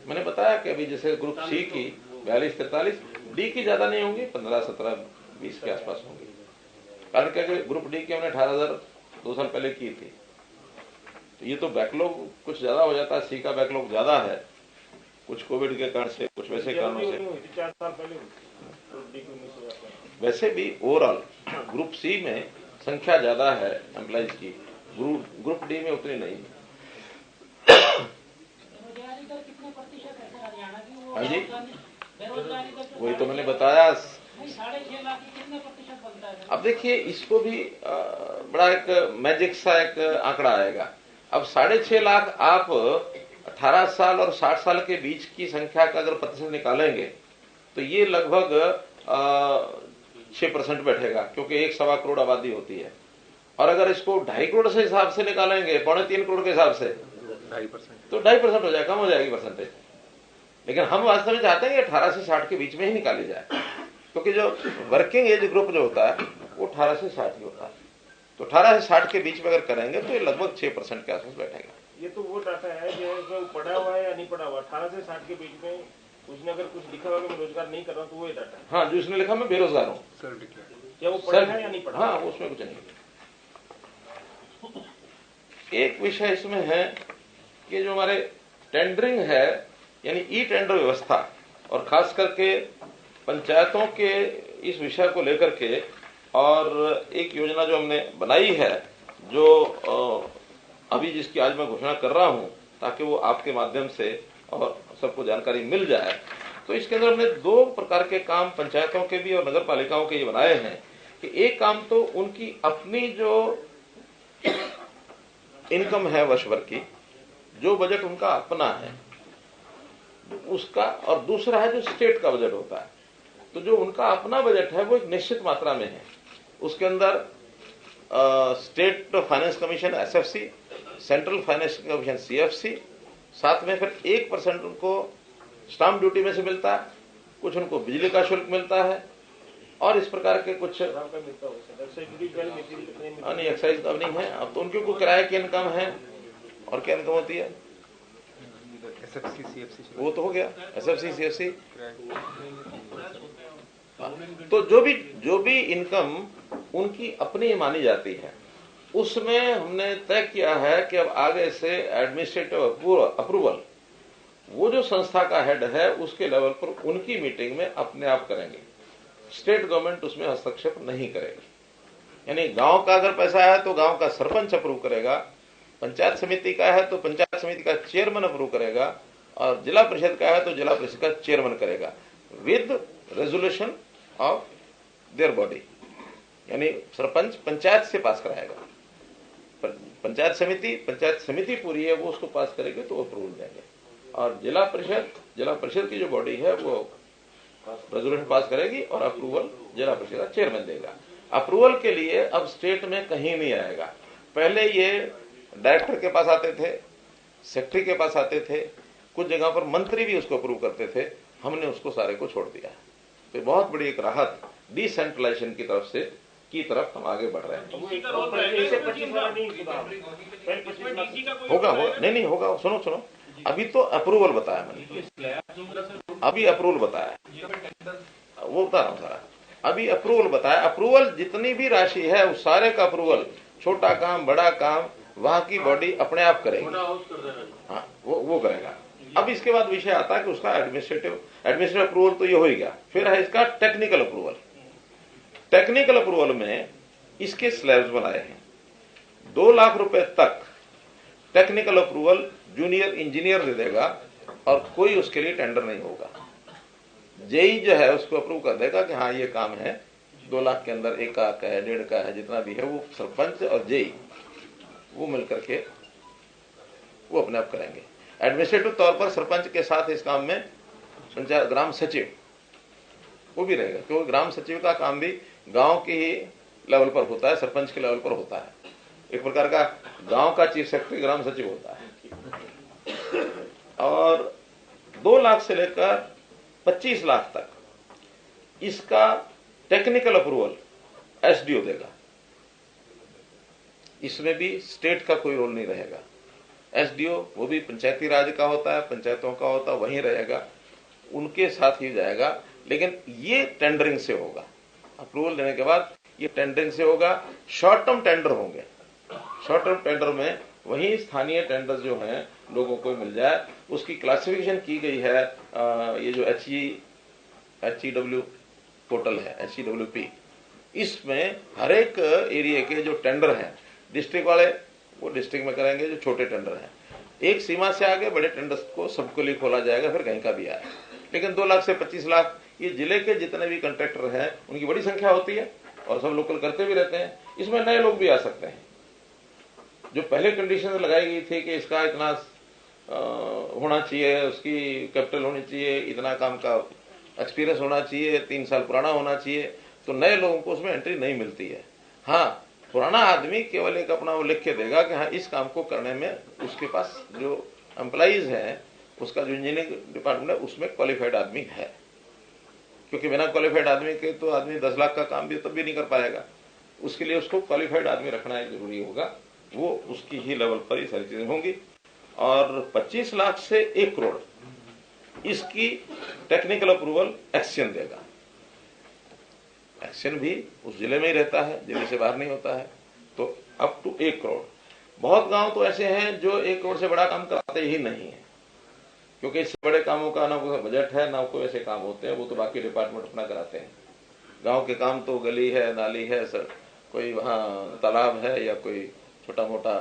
मैंने बताया कि अभी जैसे ग्रुप सी की 42-43, डी की ज्यादा नहीं होंगी, 15-17-20 के आसपास होंगी। कारण क्या कि ग्रुप डी की हमने 18,000 2 साल पहले की थी, तो ये तो बैकलॉग कुछ ज्यादा हो जाता है। सी का बैकलॉग ज्यादा है, कुछ कोविड के कारण से, कुछ वैसे कारणों से। 4 साल पहले वैसे भी ओवरऑल ग्रुप सी में संख्या ज्यादा है एम्प्लॉइज की, ग्रुप डी में उतनी नहीं है। हाँ जी, वही तो मैंने बताया। 6.5 लाख कितने प्रतिशत बनता है? अब देखिए, इसको भी बड़ा एक मैजिक सा एक आंकड़ा आएगा। अब 6.5 लाख आप 18 साल और 60 साल के बीच की संख्या का अगर प्रतिशत निकालेंगे तो ये लगभग 6% बैठेगा, क्योंकि 1.25 करोड़ आबादी होती है। और अगर इसको 2.5 करोड़ से हिसाब से निकालेंगे, 3.25 करोड़ के हिसाब से, 2.5% तो 2.5% हो जाएगा, कम हो जाएगी परसेंटेज। लेकिन हम वास्तव में चाहते हैं कि 18 से 60 के बीच में ही निकाली जाए, क्योंकि जो वर्किंग एज ग्रुप जो होता है वो 18 से 60 ही होता है। तो 18 से 60 के बीच में अगर करेंगे तो ये लगभग 6% के आसपास बैठेगा। ये तो वो डाटा है जो पढ़ा हुआ है या नहीं पढ़ा हुआ, 18 से 60 के बीच में उसने अगर कुछ लिखा हुआ कि मैं रोजगार नहीं कर रहा हूँ तो वो ये डाटा है। हाँ, जो उसने लिखा मैं बेरोजगार हूँ, सेल्फ डिक्लेयर, क्या वो पढ़ा है या नहीं पढ़ा? हाँ, उसमें कुछ नहीं। एक विषय इसमें है कि जो हमारे टेंडरिंग है, यानी ई टेंडर व्यवस्था, और खास करके पंचायतों के इस विषय को लेकर के, और एक योजना जो हमने बनाई है, जो अभी जिसकी आज मैं घोषणा कर रहा हूं, ताकि वो आपके माध्यम से और सबको जानकारी मिल जाए। तो इसके अंदर हमने 2 प्रकार के काम पंचायतों के भी और नगर पालिकाओं के ये बनाए हैं कि एक काम तो उनकी अपनी जो इनकम है वर्ष भर की, जो बजट उनका अपना है उसका, और दूसरा है जो स्टेट का बजट होता है। तो जो उनका अपना बजट है वो एक निश्चित मात्रा में है, उसके अंदर state finance commission SFC, central finance commission CFC, साथ में फिर 1% उनको स्टाम्प ड्यूटी में से मिलता है, कुछ उनको बिजली का शुल्क मिलता है, और इस प्रकार के कुछ नहीं, एक्साइज का नहीं है। अब तो उनके को किराए की इनकम है, और क्या इनकम होती है, SFC CFC वो तो हो गया, SFC CFC। तो जो भी इनकम उनकी अपनी मानी जाती है, उसमें हमने तय किया है कि अब आगे से एडमिनिस्ट्रेटिव अप्रूवल वो जो संस्था का हेड है उसके लेवल पर उनकी मीटिंग में अपने आप करेंगे, स्टेट गवर्नमेंट उसमें हस्तक्षेप नहीं करेगी। यानी गांव का अगर पैसा है तो गांव का सरपंच अप्रूव करेगा, पंचायत समिति का है तो पंचायत समिति का चेयरमैन अप्रूव करेगा, और जिला परिषद का है तो जिला परिषद का चेयरमैन करेगा, with resolution of their body. यानी सरपंच पंचायत से पास कराएगा, पंचायत समिति पूरी है वो उसको पास करेगी तो अप्रूवल देंगे, और जिला परिषद की जो बॉडी है वो रेजोल्यूशन पास करेगी और अप्रूवल जिला परिषद का चेयरमैन देगा। अप्रूवल के लिए अब स्टेट में कहीं नहीं आएगा। पहले ये डायरेक्टर के पास आते थे, सेक्रेटरी के पास आते थे, कुछ जगह पर मंत्री भी उसको अप्रूव करते थे, हमने उसको सारे को छोड़ दिया। तो बहुत बड़ी एक राहत डिसेंट्रलाइजेशन की तरफ हम आगे बढ़ रहे हैं। होगा नहीं होगा, सुनो, अभी तो अप्रूवल बताया मैंने, अभी अप्रूवल बताया, वो बता रहा हूं सारा, अभी अप्रूवल बताया। अप्रूवल जितनी भी राशि है उस सारे का अप्रूवल, छोटा काम बड़ा काम वहां की बॉडी अपने आप करेगी, हाँ वो करेगा। अब इसके बाद विषय आता है कि उसका एडमिनिस्ट्रेटिव अप्रूवल तो ये हो ही गया, फिर है इसका टेक्निकल अप्रूवल। टेक्निकल अप्रूवल में इसके स्लैब्स बनाए हैं। 2 लाख रुपए तक टेक्निकल अप्रूवल जूनियर इंजीनियर दे देगा, और कोई उसके लिए टेंडर नहीं होगा। जेई जो है उसको अप्रूव कर देगा कि हाँ ये काम है, 2 लाख के अंदर 1 लाख का है, 1.5 का है, जितना भी है वो सरपंच और जेई वो मिलकर के वो अपने आप करेंगे। एडमिनिस्ट्रेटिव तौर पर सरपंच के साथ इस काम में पंचायत ग्राम सचिव वो भी रहेगा, क्योंकि ग्राम सचिव का काम भी गांव के ही लेवल पर होता है, सरपंच के लेवल पर होता है। एक प्रकार का गांव का चीफ सेक्रेटरी ग्राम सचिव होता है। और 2 लाख से लेकर 25 लाख तक इसका टेक्निकल अप्रूवल SDO देगा। इसमें भी स्टेट का कोई रोल नहीं रहेगा। SDO वो भी पंचायती राज का होता है, पंचायतों का होता है, वहीं रहेगा, उनके साथ ही जाएगा। लेकिन ये टेंडरिंग से होगा, अप्रूवल देने के बाद ये टेंडरिंग से होगा। शॉर्ट टर्म टेंडर होंगे, शॉर्ट टर्म टेंडर में वही स्थानीय टेंडर जो हैं लोगों को मिल जाए, उसकी क्लासिफिकेशन की गई है। ये जो HEW पोर्टल है, HEWP, इसमें हर एक एरिया के जो टेंडर हैं, डिस्ट्रिक्ट वाले वो डिस्ट्रिक्ट में करेंगे, जो छोटे टेंडर हैं एक सीमा से आगे बड़े टेंडर्स को सबके लिए खोला जाएगा, फिर कहीं का भी आए। लेकिन 2 लाख से 25 लाख ये जिले के जितने भी कंट्रैक्टर हैं उनकी बड़ी संख्या होती है, और सब लोकल करते भी रहते हैं। इसमें नए लोग भी आ सकते हैं। जो पहले कंडीशन लगाई गई थी कि इसका इतना होना चाहिए, उसकी कैपिटल होनी चाहिए, इतना काम का एक्सपीरियंस होना चाहिए, 3 साल पुराना होना चाहिए, तो नए लोगों को उसमें एंट्री नहीं मिलती है। हाँ, पुराना आदमी केवल एक अपना वो लिख के देगा कि हाँ इस काम को करने में उसके पास जो एम्प्लॉइज हैं, उसका जो इंजीनियरिंग डिपार्टमेंट है उसमें क्वालिफाइड आदमी है, क्योंकि बिना क्वालिफाइड आदमी के तो आदमी 10 लाख का काम भी तब भी नहीं कर पाएगा। उसके लिए उसको क्वालिफाइड आदमी रखना जरूरी होगा, वो उसकी ही लेवल पर ये सारी चीजें होंगी। और 25 लाख से 1 करोड़ इसकी टेक्निकल अप्रूवल एक्शन देगा। एक्शन भी उस जिले में ही रहता है, जिले से बाहर नहीं होता है। तो अप टू 1 करोड़। बहुत गांव तो ऐसे हैं जो 1 करोड़ से बड़ा काम कराते ही नहीं है, क्योंकि इससे बड़े कामों का ना कोई बजट है ना कोई ऐसे काम होते हैं, वो तो बाकी डिपार्टमेंट अपना कराते हैं। गांव के काम तो गली है, नाली है, सर कोई वहाँ तालाब है या कोई छोटा मोटा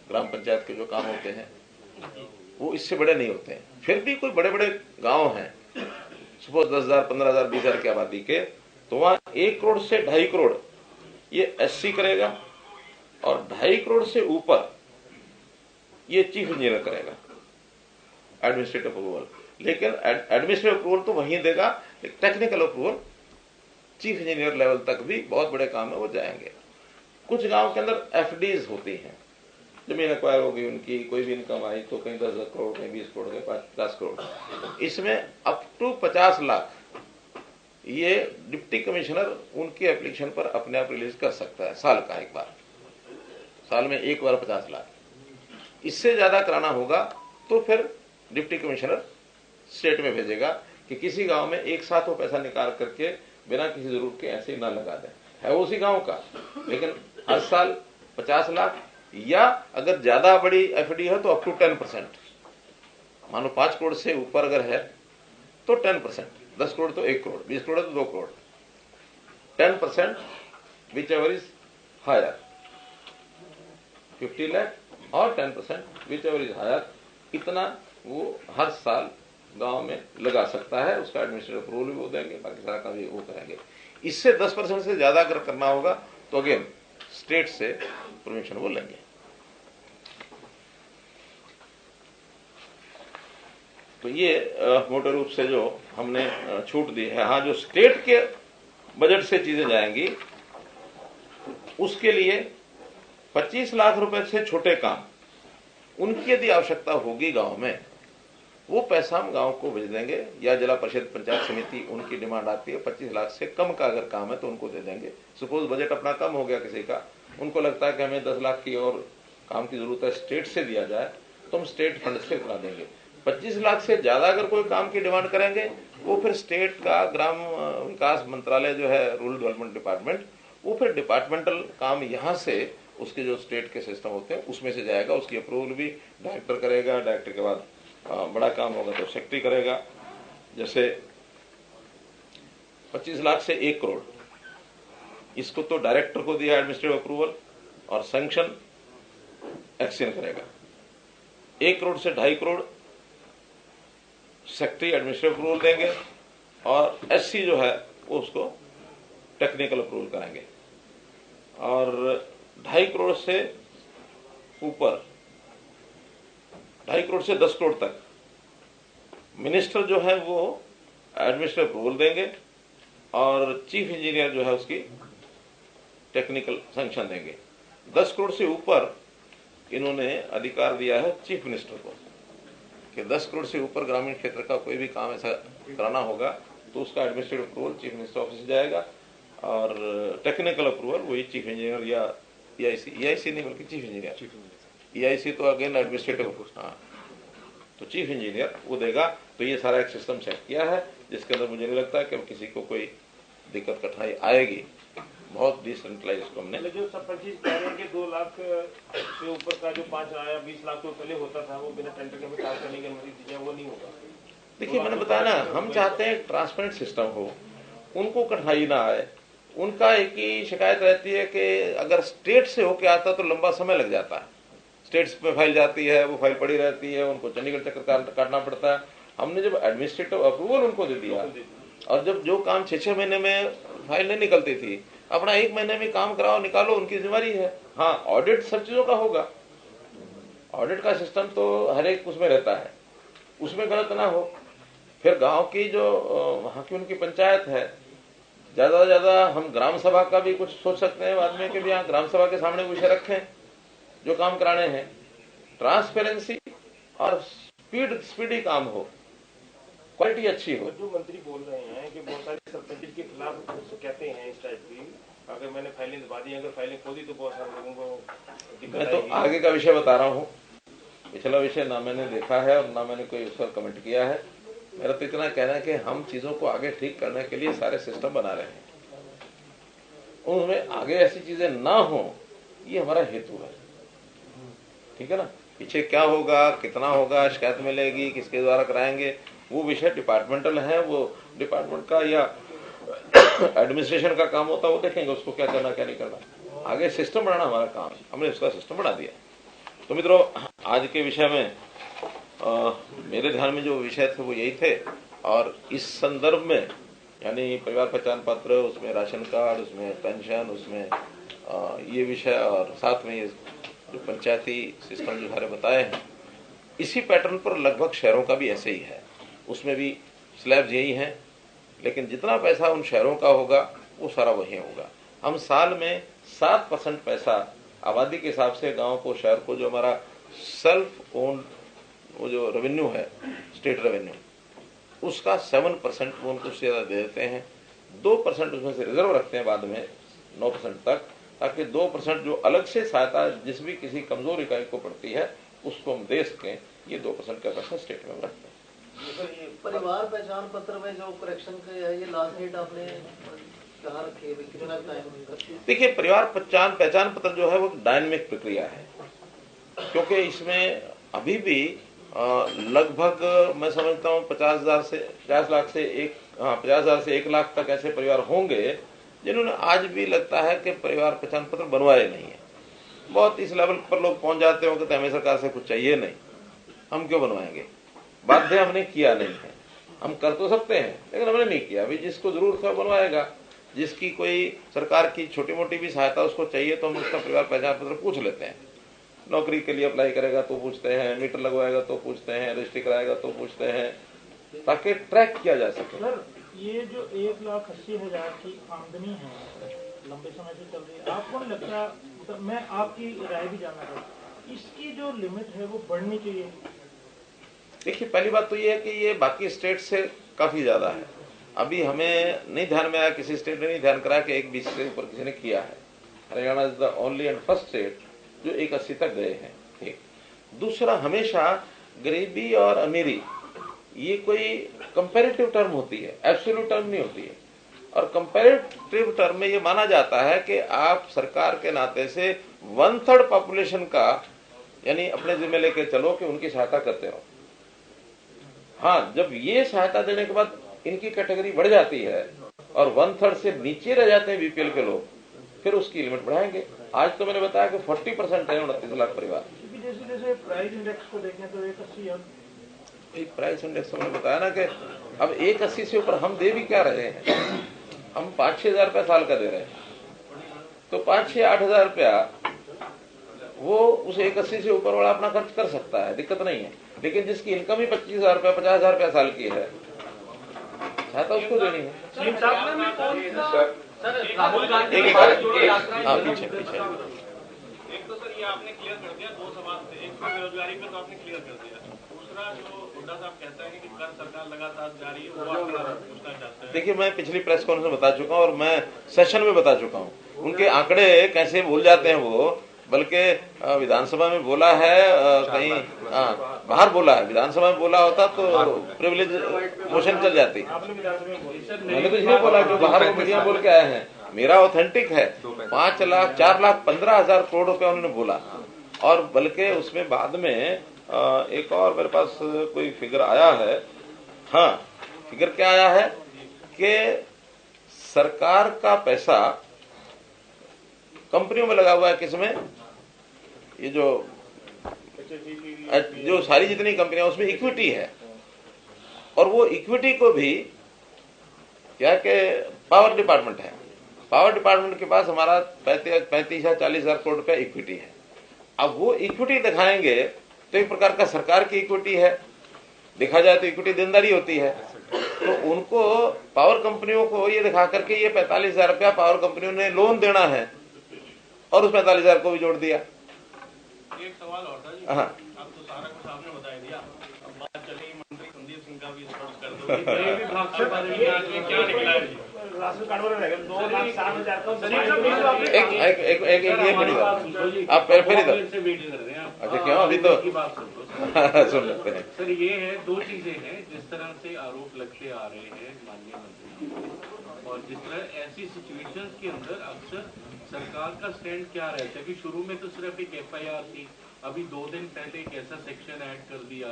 ग्राम पंचायत के जो काम होते हैं वो इससे बड़े नहीं होते हैं। फिर भी कोई बड़े बड़े गांव हैं, सपोज 10,000, 15,000, 20,000 की आबादी के, तो वहां 1 करोड़ से 2.5 करोड़ ये एससी करेगा और 2.5 करोड़ से ऊपर ये चीफ इंजीनियर करेगा एडमिनिस्ट्रेटिव अप्रूवल। लेकिन एडमिनिस्ट्रेटिव अप्रूवल तो वहीं देगा, technical approval chief engineer level तक भी बहुत बड़े काम है वो जाएंगे। कुछ गांव के अंदर एफडीज होती हैं, जमीन एक्वायर होगी उनकी, कोई भी इनकम आई तो कहीं 10 करोड़, कहीं 20 करोड़, कहीं 50 करोड़, इसमें अप टू 50 लाख ये डिप्टी कमिश्नर उनकी एप्लीकेशन पर अपने आप रिलीज कर सकता है, साल का एक बार, साल में एक बार 50 लाख। इससे ज्यादा कराना होगा तो फिर डिप्टी कमिश्नर स्टेट में भेजेगा कि किसी गांव में एक साथ वो पैसा निकाल करके बिना किसी जरूरत के ऐसे ही ना लगा दें, है वो उसी गांव का, लेकिन हर साल 50 लाख, या अगर ज्यादा बड़ी एफडी है तो अप टू 10%। मानो 5 करोड़ से ऊपर अगर है तो 10%, 10 करोड़ तो 1 करोड़, 20 करोड़ तो 2 crore, 10% whichever is higher, 50 lakh और 10% विच एवर इज हायर, इतना वो हर साल गांव में लगा सकता है। उसका एडमिनिस्ट्रेटिव अप्रूवल भी वो देंगे, बाकी सारा काम भी वो करेंगे। इससे 10% से ज्यादा अगर करना होगा तो अगेन स्टेट से परमिशन वो लेंगे। तो ये मोटे रूप से जो हमने छूट दी है। हाँ, जो स्टेट के बजट से चीजें जाएंगी उसके लिए 25 लाख रुपए से छोटे काम, उनकी यदि आवश्यकता होगी गांव में, वो पैसा हम गांव को भेज देंगे, या जिला परिषद पंचायत समिति उनकी डिमांड आती है 25 लाख से कम का अगर काम है तो उनको दे देंगे। सपोज बजट अपना कम हो गया किसी का, उनको लगता है कि हमें 10 लाख की और काम की जरूरत है, स्टेट से दिया जाए, तो हम स्टेट फंड से करा देंगे। 25 लाख से ज्यादा अगर कोई काम की डिमांड करेंगे वो फिर स्टेट का ग्राम विकास मंत्रालय जो है, रूरल डेवलपमेंट डिपार्टमेंट, वो फिर डिपार्टमेंटल काम यहाँ से उसके जो स्टेट के सिस्टम होते हैं उसमें से जाएगा। उसकी अप्रूवल भी डायरेक्टर करेगा, डायरेक्टर के बाद बड़ा काम होगा तो सेक्रेटरी करेगा। जैसे 25 लाख से 1 करोड़, इसको तो डायरेक्टर को दिया एडमिनिस्ट्रेटिव अप्रूवल और सैंक्शन एक्शन करेगा। 1 करोड़ से 2.5 करोड़ सेक्रेटरी एडमिनिस्ट्रेटिव अप्रूवल देंगे और एससी जो है वो उसको टेक्निकल अप्रूवल करेंगे। और 2.5 करोड़ से ऊपर, 2.5 करोड़ से 10 करोड़ तक मिनिस्टर जो है वो एडमिनिस्ट्रेटिव अप्रूवल देंगे और चीफ इंजीनियर जो है उसकी टेक्निकल सैंक्शन देंगे। 10 करोड़ से ऊपर इन्होंने अधिकार दिया है चीफ मिनिस्टर को कि 10 करोड़ से ऊपर ग्रामीण क्षेत्र का कोई भी काम ऐसा कराना होगा तो उसका administrative approval chief minister office से जाएगा और टेक्निकल अप्रूवल वही चीफ इंजीनियर या ईआईसी नहीं बल्कि चीफ इंजीनियर, ईआईसी तो अगेन एडमिनिस्ट्रेटिव, हाँ, तो चीफ इंजीनियर वो देगा। तो ये सारा एक सिस्टम सेट किया है जिसके अंदर मुझे नहीं लगता कि किसी को कोई दिक्कत कठिनाई आएगी। बहुत डिसेंट्रलाइज को हमने जो सब 25 कह रहे हैं कि 2 लाख से ऊपर का जो 5 या 20 लाख तो पहले होता था वो बिना टेंडर के काम करने की अनुमति दी जाए, वो नहीं होगा। देखिए, मैंने बताया ना, हम चाहते हैं ट्रांसपेरेंट सिस्टम हो, उनको कठिनाई ना आए। उनका एक ही शिकायत रहती है कि अगर स्टेट से होके आता तो लंबा समय लग जाता है, स्टेट्स में फाइल जाती है, वो फाइल पड़ी रहती है, उनको चंडीगढ़ चक्कर काटना पड़ता है। हमने जब एडमिनिस्ट्रेटिव अप्रूवल उनको दे दिया और जब जो काम 6-6 महीने में फाइल नहीं निकलती थी, अपना 1 महीने में काम कराओ, निकालो, उनकी जिम्मेदारी है। हाँ, ऑडिट सब चीजों का होगा, ऑडिट का सिस्टम तो हर एक उसमें रहता है, उसमें गलत ना हो। फिर गांव की जो वहां की उनकी पंचायत है, ज्यादा से ज्यादा हम ग्राम सभा का भी कुछ सोच सकते हैं बाद में कि भी यहाँ ग्राम सभा के सामने विषय रखें जो काम कराने हैं, ट्रांसपेरेंसी और स्पीडी काम हो, क्वालिटी अच्छी हो। जो मंत्री बोल रहे हैं कि बहुत सारे सरपंच के खिलाफ कहते हैं इस टाइप की, अगर मैंने फाइलें दबा दी, अगर फाइलें खोदी तो बहुत सारे लोगों को दिक्कत मैं तो आगे का विषय बता रहा हूँ, पिछला विषय ना मैंने देखा है और ना मैंने कोई उस पर कमेंट किया है। मेरा तो इतना कहना है कि हम चीजों को आगे ठीक करने के लिए सारे सिस्टम बना रहे हैं, उनमें आगे ऐसी चीजें ना हो, ये हमारा हेतु है। ठीक है ना, पीछे क्या होगा, कितना होगा, शिकायत मिलेगी, किसके द्वारा कराएंगे, वो विषय डिपार्टमेंटल है, वो डिपार्टमेंट का या एडमिनिस्ट्रेशन का काम होता है, वो देखेंगे उसको क्या करना क्या नहीं करना। आगे सिस्टम बनाना हमारा काम है, हमने उसका सिस्टम बना दिया। तो मित्रों, आज के विषय में मेरे ध्यान में जो विषय थे वो यही थे, और इस संदर्भ में यानी परिवार पहचान पत्र, उसमें राशन कार्ड, उसमें पेंशन, उसमें ये विषय, और साथ में ये जो पंचायती सिस्टम जो सारे बताए हैं, इसी पैटर्न पर लगभग शहरों का भी ऐसे ही है। उसमें भी स्लैब्स यही हैं, लेकिन जितना पैसा उन शहरों का होगा वो सारा वही होगा। हम साल में 7% पैसा आबादी के हिसाब से गांव को, शहर को, जो हमारा सेल्फ ओन्ड वो जो रेवेन्यू है, स्टेट रेवेन्यू, उसका 7% वो उनको ज्यादा दे देते हैं। 2% उसमें से रिजर्व रखते हैं बाद में 9% तक, ताकि 2% जो अलग से सहायता जिस भी किसी कमजोर इकाई को पड़ती है उसको हम दे सकें, ये 2% का पैसा स्टेट में रखते हैं। परिवार पहचान पत्र में जो करेक्शन के है, ये लास्ट डेट आपने कहाँ रखी है, कितना टाइम? देखिए, परिवार पहचान पत्र जो है वो डायनामिक प्रक्रिया है, क्योंकि इसमें अभी भी लगभग मैं समझता हूँ 50,000 से 50 लाख से 50,000 से 1 लाख तक ऐसे परिवार होंगे जिन्होंने आज भी लगता है कि परिवार पहचान पत्र बनवाए नहीं है। बहुत इस लेवल पर लोग पहुंच जाते होंगे, तो हमें सरकार से कुछ चाहिए नहीं, हम क्यों बनवाएंगे, बाध्य हमने किया नहीं है। हम कर तो सकते हैं लेकिन हमने नहीं किया। अभी जिसको जरूरत है बनवाएगा, जिसकी कोई सरकार की छोटी मोटी भी सहायता उसको चाहिए तो हम उसका परिवार पहचान पत्र पूछ लेते हैं। नौकरी के लिए अप्लाई करेगा तो पूछते हैं, मीटर लगवाएगा तो पूछते हैं, रजिस्ट्री कराएगा तो पूछते हैं, ताकि ट्रैक किया जा सके। सर, ये जो 1,80,000 की आमदनी है लंबे समय से चल रही है, आपको नहीं लगता, मतलब मैं आपकी राय भी जानना चाहता हूँ, इसकी जो लिमिट है वो बढ़नी चाहिए? देखिए, पहली बात तो ये है कि ये बाकी स्टेट से काफी ज्यादा है। अभी हमें नहीं ध्यान में आया, किसी स्टेट ने नहीं ध्यान करा कि 1,20 से ऊपर किसी ने किया है। Haryana is the only and first state जो 1,80 तक गए हैं। एक दूसरा, हमेशा गरीबी और अमीरी ये कोई कंपैरेटिव टर्म होती है, एब्सोल्यूट टर्म नहीं होती है। और कंपैरेटिव टर्म में ये माना जाता है कि आप सरकार के नाते से 1/3 पॉपुलेशन का यानी अपने जिम्मे लेके चलो कि उनकी सहायता करते रहो। हाँ, जब ये सहायता देने के बाद इनकी कैटेगरी बढ़ जाती है और 1/3 से नीचे रह जाते हैं बीपीएल के लोग, फिर उसकी लिमिट बढ़ाएंगे। आज तो मैंने बताया कि 40% है 29 लाख परिवार। जैसे जैसे प्राइस इंडेक्स को देखें तो 180 एक प्राइस इंडेक्स मैंने बताया ना कि अब 180 से ऊपर हम दे भी क्या रहे हैं, हम 5-6 हजार रुपया साल का दे रहे हैं, तो 5-6-8 हजार रुपया वो उस 180 से ऊपर वाला अपना खर्च कर सकता है, दिक्कत नहीं है। लेकिन जिसकी इनकम ही 25,000 रुपया 50,000 रुपया साल की है, सहायता उसको देनी है। राहुल गांधी पीछे एक तो सर ये आपने क्लियर कर दिया, 2 सवाल थे। एक तो बेरोजगारी पे तो आपने क्लियर कर दिया, दूसरा जो हुड्डा साहब कहता है कि कर सरकार लगातार जारी है, वो आपका पूछना चाहते हैं। देखिए, मैं पिछली प्रेस कॉन्फ्रेंस में बता चुका हूँ और मैं सेशन में बता चुका हूँ, उनके आंकड़े कैसे भूल जाते हैं वो। बल्कि विधानसभा में बोला है, कहीं बाहर बोला है, विधानसभा में बोला होता तो प्रिविलेज मोशन चल जाती। मैंने तो इसलिए बोला कि बाहर वो मीडिया बोल के आए हैं, मेरा ऑथेंटिक है। 5 लाख 4 लाख 15,000 करोड़ रुपया उन्होंने बोला। और बल्कि उसमें बाद में एक और मेरे पास कोई फिगर आया है। हाँ, फिगर क्या आया है कि सरकार का पैसा कंपनियों में लगा हुआ है। किसमें? ये जो सारी जितनी कंपनियां उसमें इक्विटी है, और वो इक्विटी को भी क्या कि पावर डिपार्टमेंट है, पावर डिपार्टमेंट के पास हमारा 35 या 40,000 करोड़ रुपया इक्विटी है। अब वो इक्विटी दिखाएंगे तो एक प्रकार का सरकार की इक्विटी है, देखा जाए तो इक्विटी देनदारी होती है। तो उनको पावर कंपनियों को ये दिखा करके ये 45,000 रुपया पावर कंपनियों ने लोन देना है और उस 45,000 को भी जोड़ दिया। एक सवाल और था जी। हाँ, अब तो सारा कुछ आपने बता दिया, अब बात चली मंत्री संदीप सिंह का भी स्पष्ट कर दो ये विभाग के बारे में क्या निकला है जी? राशन कार्ड वाले रह गए 2,60,000 एक ये मेरी बात, आप फिर इधर से वेट कर रहे हैं आप। अच्छा क्यों अभी तो की बात सुन लो सुन लेते हैं। सर। ये है, दो चीजें हैं जिस तरह से आरोप लगते आ रहे हैं माननीय मंत्री, और जिस तरह ऐसी सिचुएशंस के अंदर अक्सर सरकार का स्टैंड क्या रहता है कि शुरू में तो सिर्फ एक FIR थी, अभी 2 दिन पहले एक ऐसा सेक्शन ऐड कर दिया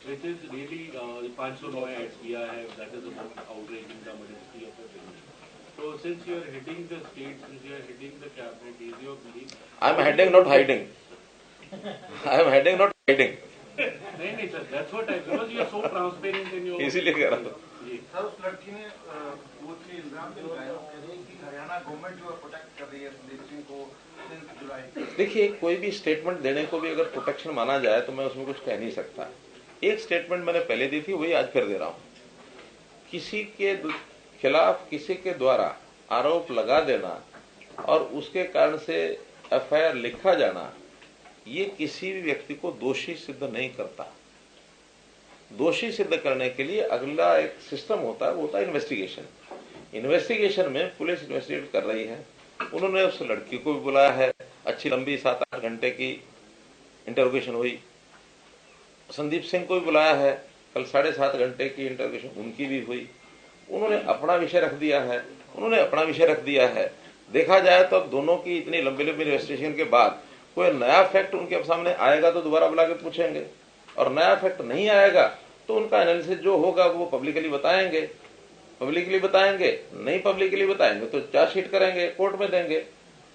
विच इज रियली 509 ऐड किया है, that is outraging the modesty of the bill. So since you are heading the state, since you are heading the cabinet, is your belief? I am heading, not hiding. I am heading, not hiding. नहीं sir, that's what I, because you are so transparent in your. इसीलिए कह रहा हूँ। जी। Sir उस लड़की ने court में इल्जाम भी लगाया कि हरियाणा गवर्नमेंट जो है प्रोटेक्ट कर रही है संदीप सिंह को 3 जुलाई। देखिए, कोई भी स्टेटमेंट देने को भी अगर प्रोटेक्शन माना जाए तो मैं उसमें कुछ कह नहीं सकता। एक स्टेटमेंट मैंने पहले दी थी, वही आज फिर दे रहा हूँ। किसी के खिलाफ किसी के द्वारा आरोप लगा देना और उसके कारण से FIR लिखा जाना, ये किसी भी व्यक्ति को दोषी सिद्ध नहीं करता। दोषी सिद्ध करने के लिए अगला एक सिस्टम होता है, वो होता है इन्वेस्टिगेशन। इन्वेस्टिगेशन में पुलिस इन्वेस्टिगेट कर रही है, उन्होंने उस लड़की को भी बुलाया है, अच्छी लंबी 7-8 घंटे की इंटरोगेशन हुई। संदीप सिंह को भी बुलाया है, कल 7.5 घंटे की इंटरोगेशन उनकी भी हुई। उन्होंने अपना विषय रख दिया है, देखा जाए तो अब दोनों की इतनी लंबी इन्वेस्टिगेशन के बाद कोई नया फैक्ट उनके सामने आएगा तो दोबारा बुला के पूछेंगे, और नया फैक्ट नहीं आएगा तो उनका एनालिसिस जो होगा वो पब्लिकली बताएंगे, नहीं पब्लिकली बताएंगे तो चार्जशीट करेंगे, कोर्ट में देंगे।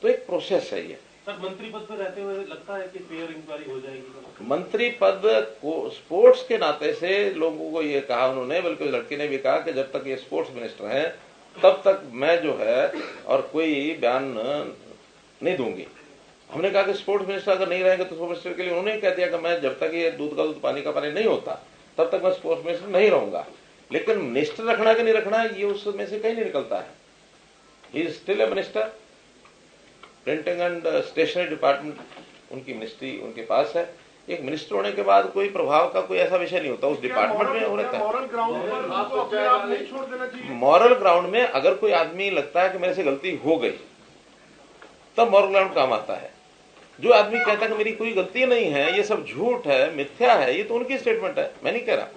तो एक प्रोसेस है ये। सर मंत्री पद पर रहते हुए लगता है कि फेयर इंक्वायरी हो जाएगी? मंत्री पद को स्पोर्ट्स के नाते से लोगों को ये कहा उन्होंने, बल्कि लड़की ने भी कहा कि जब तक ये स्पोर्ट्स मिनिस्टर हैं तब तक मैं जो है और कोई बयान नहीं दूंगी। हमने कहा कि स्पोर्ट्स मिनिस्टर अगर नहीं रहेंगे तो स्पोर्ट्स मिनिस्टर के लिए उन्होंने कह दिया कि मैं जब तक ये दूध का दूध पानी का पानी नहीं होता तब तक मैं स्पोर्ट्स मिनिस्टर नहीं रहूंगा। लेकिन मिनिस्टर रखना कि नहीं रखना ये उसमें से कहीं नहीं निकलता है। He is still a minister. Printing and stationery department उनकी मिनिस्ट्री उनके पास है। एक मिनिस्टर होने के बाद कोई प्रभाव का कोई ऐसा विषय नहीं होता, उस डिपार्टमेंट में हो रहता है। मॉरल ग्राउंड में अगर कोई आदमी लगता है कि मेरे से गलती हो गई तब मॉरल ग्राउंड काम आता है। जो आदमी कहता है कि मेरी कोई गलती नहीं है, ये सब झूठ है, मिथ्या है, ये तो उनकी स्टेटमेंट है, मैं नहीं कह रहा।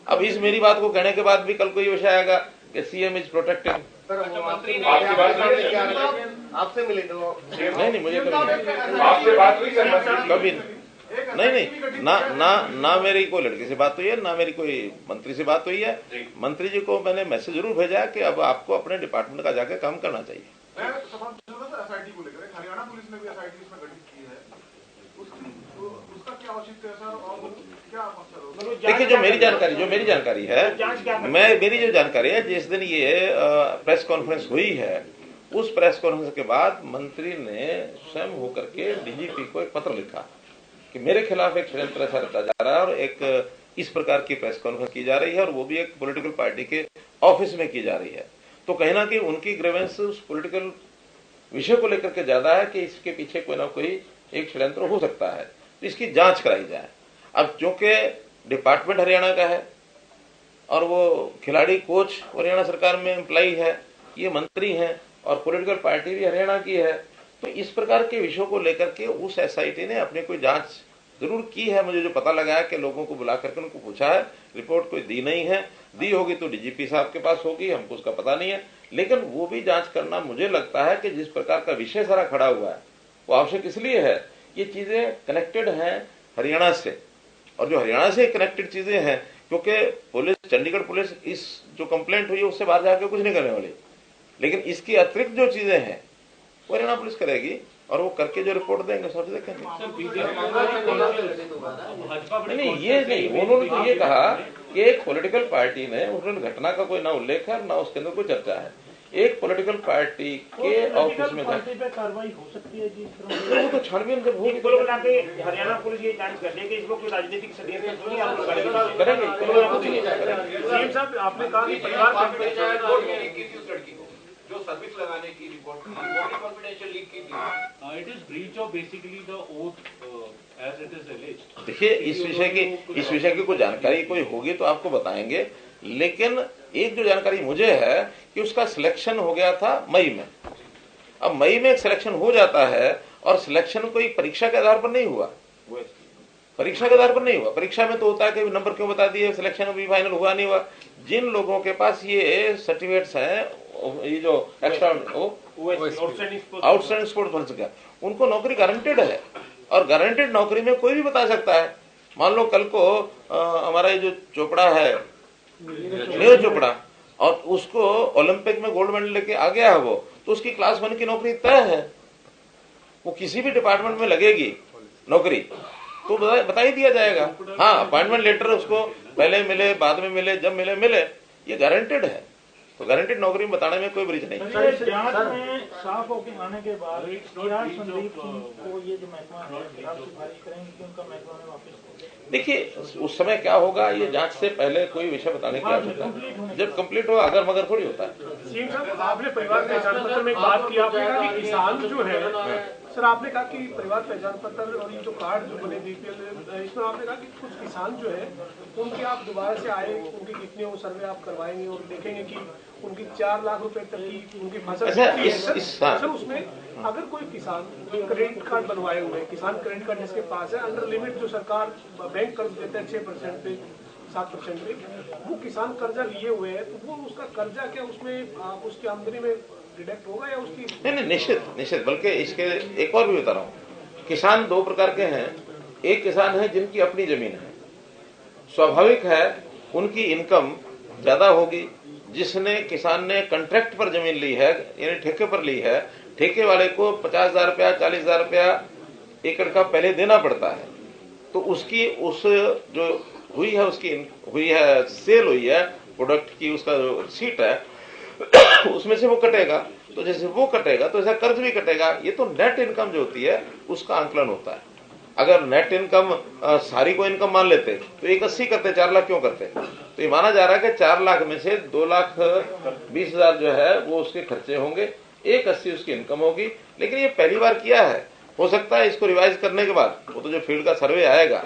अब इस मेरी बात को कहने के बाद भी कल को ये विषय आएगा कि CM इज प्रोटेक्टिंग। आपसे मिले तो नहीं मुझे कभी नहीं ना मेरी कोई लड़की से बात हुई है, ना मेरी कोई मंत्री से बात हुई है। मंत्री जी को मैंने मैसेज जरूर भेजा कि अब आपको अपने डिपार्टमेंट का जाकर काम करना चाहिए। SIT को लेकर हरियाणा पुलिस ने भी SIT इसमें गठित की है, उसका क्या औचित्य है सर और क्या मकसद होगा? देखिए, जो मेरी जानकारी है, मेरी जो जानकारी है, जिस दिन ये प्रेस कॉन्फ्रेंस हुई है उस प्रेस कॉन्फ्रेंस के बाद मंत्री ने स्वयं होकर के DGP को एक पत्र लिखा कि मेरे खिलाफ एक षड्यंत्र ऐसा रचा जा रहा है और एक इस प्रकार की प्रेस कॉन्फ्रेंस की जा रही है और वो भी एक पॉलिटिकल पार्टी के ऑफिस में की जा रही है। तो कहीं ना कहीं उनकी ग्रीवेंस उस पॉलिटिकल विषय को लेकर के ज्यादा है कि इसके पीछे कोई ना कोई एक षड्यंत्र हो सकता है, तो इसकी जांच कराई जाए। अब चूंकि डिपार्टमेंट हरियाणा का है और वो खिलाड़ी कोच हरियाणा सरकार में एम्प्लॉई है, ये मंत्री हैं और पॉलिटिकल पार्टी भी हरियाणा की है, तो इस प्रकार के विषयों को लेकर के उस SIT ने अपनी कोई जांच जरूर की है। मुझे जो पता लगा है कि लोगों को बुला करके उनको पूछा है, रिपोर्ट कोई दी नहीं है, दी होगी तो DGP साहब के पास होगी, हमको उसका पता नहीं है। लेकिन वो भी जांच करना मुझे लगता है कि जिस प्रकार का विषय सारा खड़ा हुआ है वो आवश्यक इसलिए है, ये चीजें कनेक्टेड हैं हरियाणा से, और जो हरियाणा से कनेक्टेड चीजें हैं, क्योंकि पुलिस, चंडीगढ़ पुलिस इस जो कंप्लेंट हुई है उससे बाहर जाकर कुछ नहीं करने वाली, लेकिन इसकी अतिरिक्त जो चीजें हैं वो हरियाणा पुलिस करेगी और वो करके जो रिपोर्ट देंगे सब देखेंगे। नहीं, ये नहीं, उन्होंने तो ये कहा कि एक पॉलिटिकल पार्टी ने, उन्होंने घटना का कोई ना उल्लेख है ना उसके अंदर कोई चर्चा है। एक पॉलिटिकल पार्टी के ऑफिस में पार्टी पे कार्रवाई हो सकती है जी इस तरह तो वो तो छानबीन जब होगी कुल मिला के हरियाणा पुलिस ये जांच कर लेगी इसमें कोई राजनीतिक षड्यंत्र तो नहीं आप करेंगे। सीएम साहब आपने कहा कि परिवार जो सर्विस लगाने की रिपोर्ट थी वो भी कॉन्फिडेंशियल लीक की थी। It is breach of basically the oath as it is alleged. देखिए इस विषय की कोई जानकारी कोई होगी तो आपको बताएंगे, लेकिन एक जो जानकारी मुझे है कि उसका सिलेक्शन हो गया था मई में। अब मई में एक सिलेक्शन हो जाता है और सिलेक्शन कोई परीक्षा के आधार पर नहीं हुआ, परीक्षा के आधार पर नहीं हुआ। परीक्षा में तो होता है कि नंबर क्यों बता दिए, सिलेक्शन अभी फाइनल हुआ नहीं हुआ। जिन लोगों के पास ये सर्टिफिकेट्स हैं, ये जो एक्स्ट्रा आउटस्टैंडिंग स्पोर्ट्स बन सका, उनको नौकरी गारंटेड है। और गारंटेड नौकरी में कोई भी बता सकता है। मान लो कल को हमारा ये जो चोपड़ा है, नीरज चोपड़ा, और उसको ओलंपिक में गोल्ड मेडल लेके आ गया है वो, तो उसकी क्लास 1 की नौकरी तय है। वो किसी भी डिपार्टमेंट में लगेगी नौकरी तो बता ही दिया जाएगा। हाँ, अपॉइंटमेंट लेटर उसको पहले मिले, बाद में मिले, जब मिले, ये गारंटेड है। तो गारंटेड नौकरी में बताने में कोई ब्रिज नहीं। जांच में साफ होकर आने के बाद क्या संदीप सिंह को ये जो महकमा है खिलाफ सिफारिश करेंगे कि उनका महकमा में वापस? देखिए उस समय क्या होगा, ये जांच से पहले कोई विषय बताने की आवश्यकता है। जब कंप्लीट होगा अगर मगर थोड़ी होता है। सीएम साहब आपने परिवार पहचान पत्र में एक बात की, आपने कहा कि किसान जो है सर, आपने कहा कि परिवार पहचान पत्र और ये जो कार्ड जो बने बीपीएल, इसमें आपने कहा कि कुछ किसान जो है उनके आप दोबारा से आए, उनके कितने वो सर्वे आप करवाएंगे और देखेंगे कि उनकी 4 लाख रुपए तक की उनकी फसल सर उसमें अगर कोई किसान क्रेडिट कार्ड बनवाए हुए, किसान क्रेडिट कार्ड जिसके पास है, अंडर लिमिट जो सरकार बैंक कर्ज देता है 6% पे 7% पे, वो किसान कर्जा लिए हुए है, तो वो उसका कर्जा क्या उसमें उसकी आमदनी में डिडक्ट होगा या उसकी? नहीं, निश्चित। बल्कि इसके एक और भी बता रहा हूँ। किसान 2 प्रकार के हैं। एक किसान है जिनकी अपनी जमीन है, स्वाभाविक है उनकी इनकम ज्यादा होगी। जिसने किसान ने कॉन्ट्रैक्ट पर जमीन ली है, यानी ठेके पर ली है, ठेके वाले को 50,000 रुपया 40,000 रुपया एकड़ का पहले देना पड़ता है। तो उसकी उस जो हुई है, उसकी हुई है, सेल हुई है प्रोडक्ट की, उसका जो रिसीट है उसमें से वो कटेगा। तो जैसे वो कटेगा तो ऐसा कर्ज भी कटेगा। ये तो नेट इनकम जो होती है उसका आंकलन होता है। अगर नेट इनकम सारी को इनकम मान लेते तो 180 करते, 4 लाख क्यों करते? तो ये माना जा रहा है कि 4 लाख में से 2,20,000 जो है वो उसके खर्चे होंगे, 180 उसकी इनकम होगी। लेकिन ये पहली बार किया है, हो सकता है इसको रिवाइज करने के बाद, वो तो जो फील्ड का सर्वे आएगा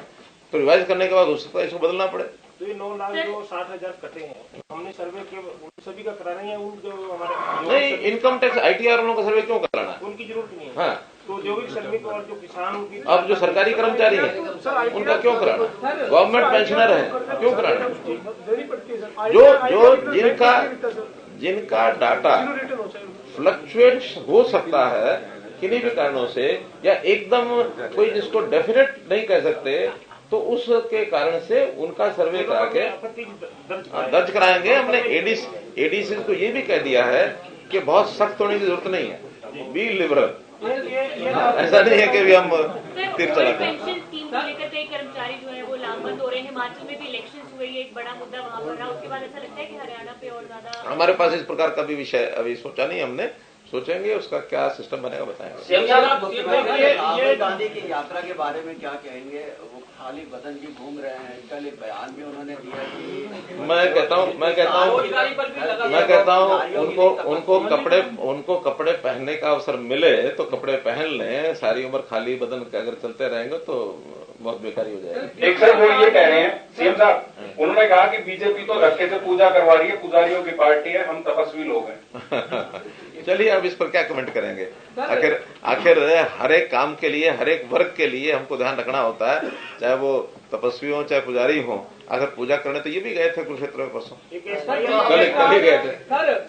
तो रिवाइज करने के बाद हो सकता है इसको बदलना पड़े। तो ये 9 लाख जो 60,000 कटे हैं, हमने सर्वे के सभी का कराना है, उन जो हमारे नहीं, इनकम टैक्स ITR वालों का सर्वे क्यों कराना है? उनकी जरूरत नहीं है। हाँ, तो जो भी श्रमिक और जो किसान होगी, अब जो सरकारी कर्मचारी है उनका क्यों कराना? गवर्नमेंट पेंशनर है क्यों कराना? जो जिनका डाटा फ्लक्चुएट हो सकता है किन्हीं भी कारणों से, या एकदम कोई जिसको डेफिनेट नहीं कह सकते, तो उसके कारण से उनका सर्वे करा के दर्ज कराएंगे। हमने एडीसी को ये भी कह दिया है कि बहुत सख्त होने की जरूरत नहीं है, बी लिबरल। ऐसा नहीं है कि अभी हम तीर चलाते हैं। पेंशन स्कीम को लेकर कई कर्मचारी जो है वो लामबंद हो रहे हैं। हिमाचल में भी इलेक्शंस हुए, एक बड़ा मुद्दा वहाँ पर रहा। उसके बाद ऐसा लगता है कि हरियाणा पे और ज्यादा। हमारे पास इस प्रकार का भी विषय अभी सोचा नहीं हमने, सोचेंगे उसका क्या सिस्टम बनेगा बताएंगे। राहुल गांधी की यात्रा के बारे में क्या कहेंगे? वो खाली बदन जी घूम रहे हैं, कल एक बयान भी उन्होंने दिया कि मैं कहता हूँ उनको कपड़े पहनने का अवसर मिले तो कपड़े पहन लें। सारी उम्र खाली बदन अगर चलते रहेंगे तो बहुत बेकारी हो जाएगी। एक सर वो ये कह रहे हैं सीएम साहब, उन्होंने कहा कि बीजेपी तो धक्के से पूजा करवा रही है, पुजारियों की पार्टी है, हम तपस्वी लोग हैं। चलिए अब इस पर क्या कमेंट करेंगे। आखिर हर एक काम के लिए, हर एक वर्ग के लिए हमको ध्यान रखना होता है, चाहे वो तपस्वी हो चाहे पुजारी हो। अगर पूजा करने तो ये भी गए थे कुरुक्षेत्र में परसों, कल ही गए थे,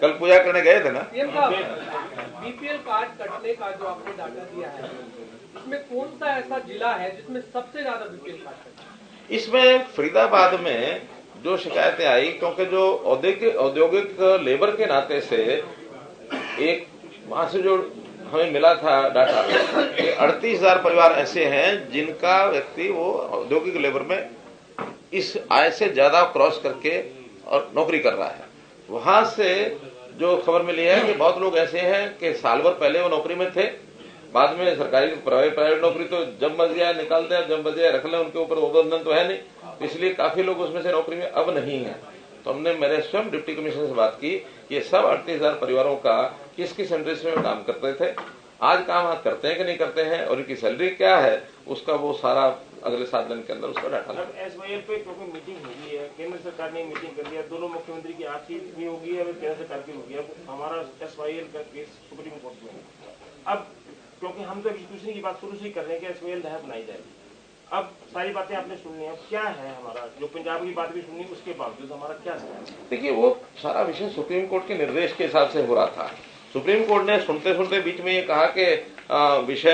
कल पूजा करने गए थे ना। बीपीएल कार्ड कटने का जो आपने डाटा दिया है, इसमें कौन सा ऐसा जिला है जिसमें सबसे ज्यादा बीपीएल कार्ड कटा? इसमें फरीदाबाद में जो शिकायतें आई, क्योंकि जो औद्योगिक लेबर के नाते से एक वहां से जो हमें मिला था डाटा, 38,000 परिवार ऐसे हैं जिनका व्यक्ति वो औद्योगिक लेबर में इस आय से ज्यादा क्रॉस करके और नौकरी कर रहा है। वहां से जो खबर मिली है कि बहुत लोग ऐसे हैं कि साल भर पहले वो नौकरी में थे, बाद में सरकारी प्राइवेट नौकरी तो जब मर्जी आए निकाल दें, जब मर्जी आए रख लें, उनके ऊपर वो बंधन तो है नहीं, तो इसलिए काफी लोग उसमें से नौकरी में अब नहीं है। तो हमने मेरे स्वयं डिप्टी कमिश्नर से बात की, ये सब 38,000 परिवारों का किस किस इंडस्ट्री में काम करते थे, आज काम करते हैं कि नहीं करते हैं, और इनकी सैलरी क्या है, उसका वो सारा अगले 7 दिन के अंदर उसका डाटा। अब SYL पे क्योंकि मीटिंग होगी है, केंद्र सरकार ने मीटिंग कर लिया, दोनों मुख्यमंत्री की आपकी भी होगी है, केंद्र सरकार की होगी। अब हमारा SYL का केस सुप्रीम कोर्ट में है। अब क्योंकि हम तो एग्जीक्यूशन की बात शुरू से ही कर रहे हैं कि SYL दहर बनाई जाएगी। अब सारी बातें आपने सुननी है, क्या है हमारा, जो पंजाब की बात भी सुननी, उसके बावजूद हमारा क्या स्टैंड है? देखिए, वो सारा विषय सुप्रीम कोर्ट के निर्देश के हिसाब से हो रहा था। सुप्रीम कोर्ट ने सुनते सुनते बीच में ये कहा कि विषय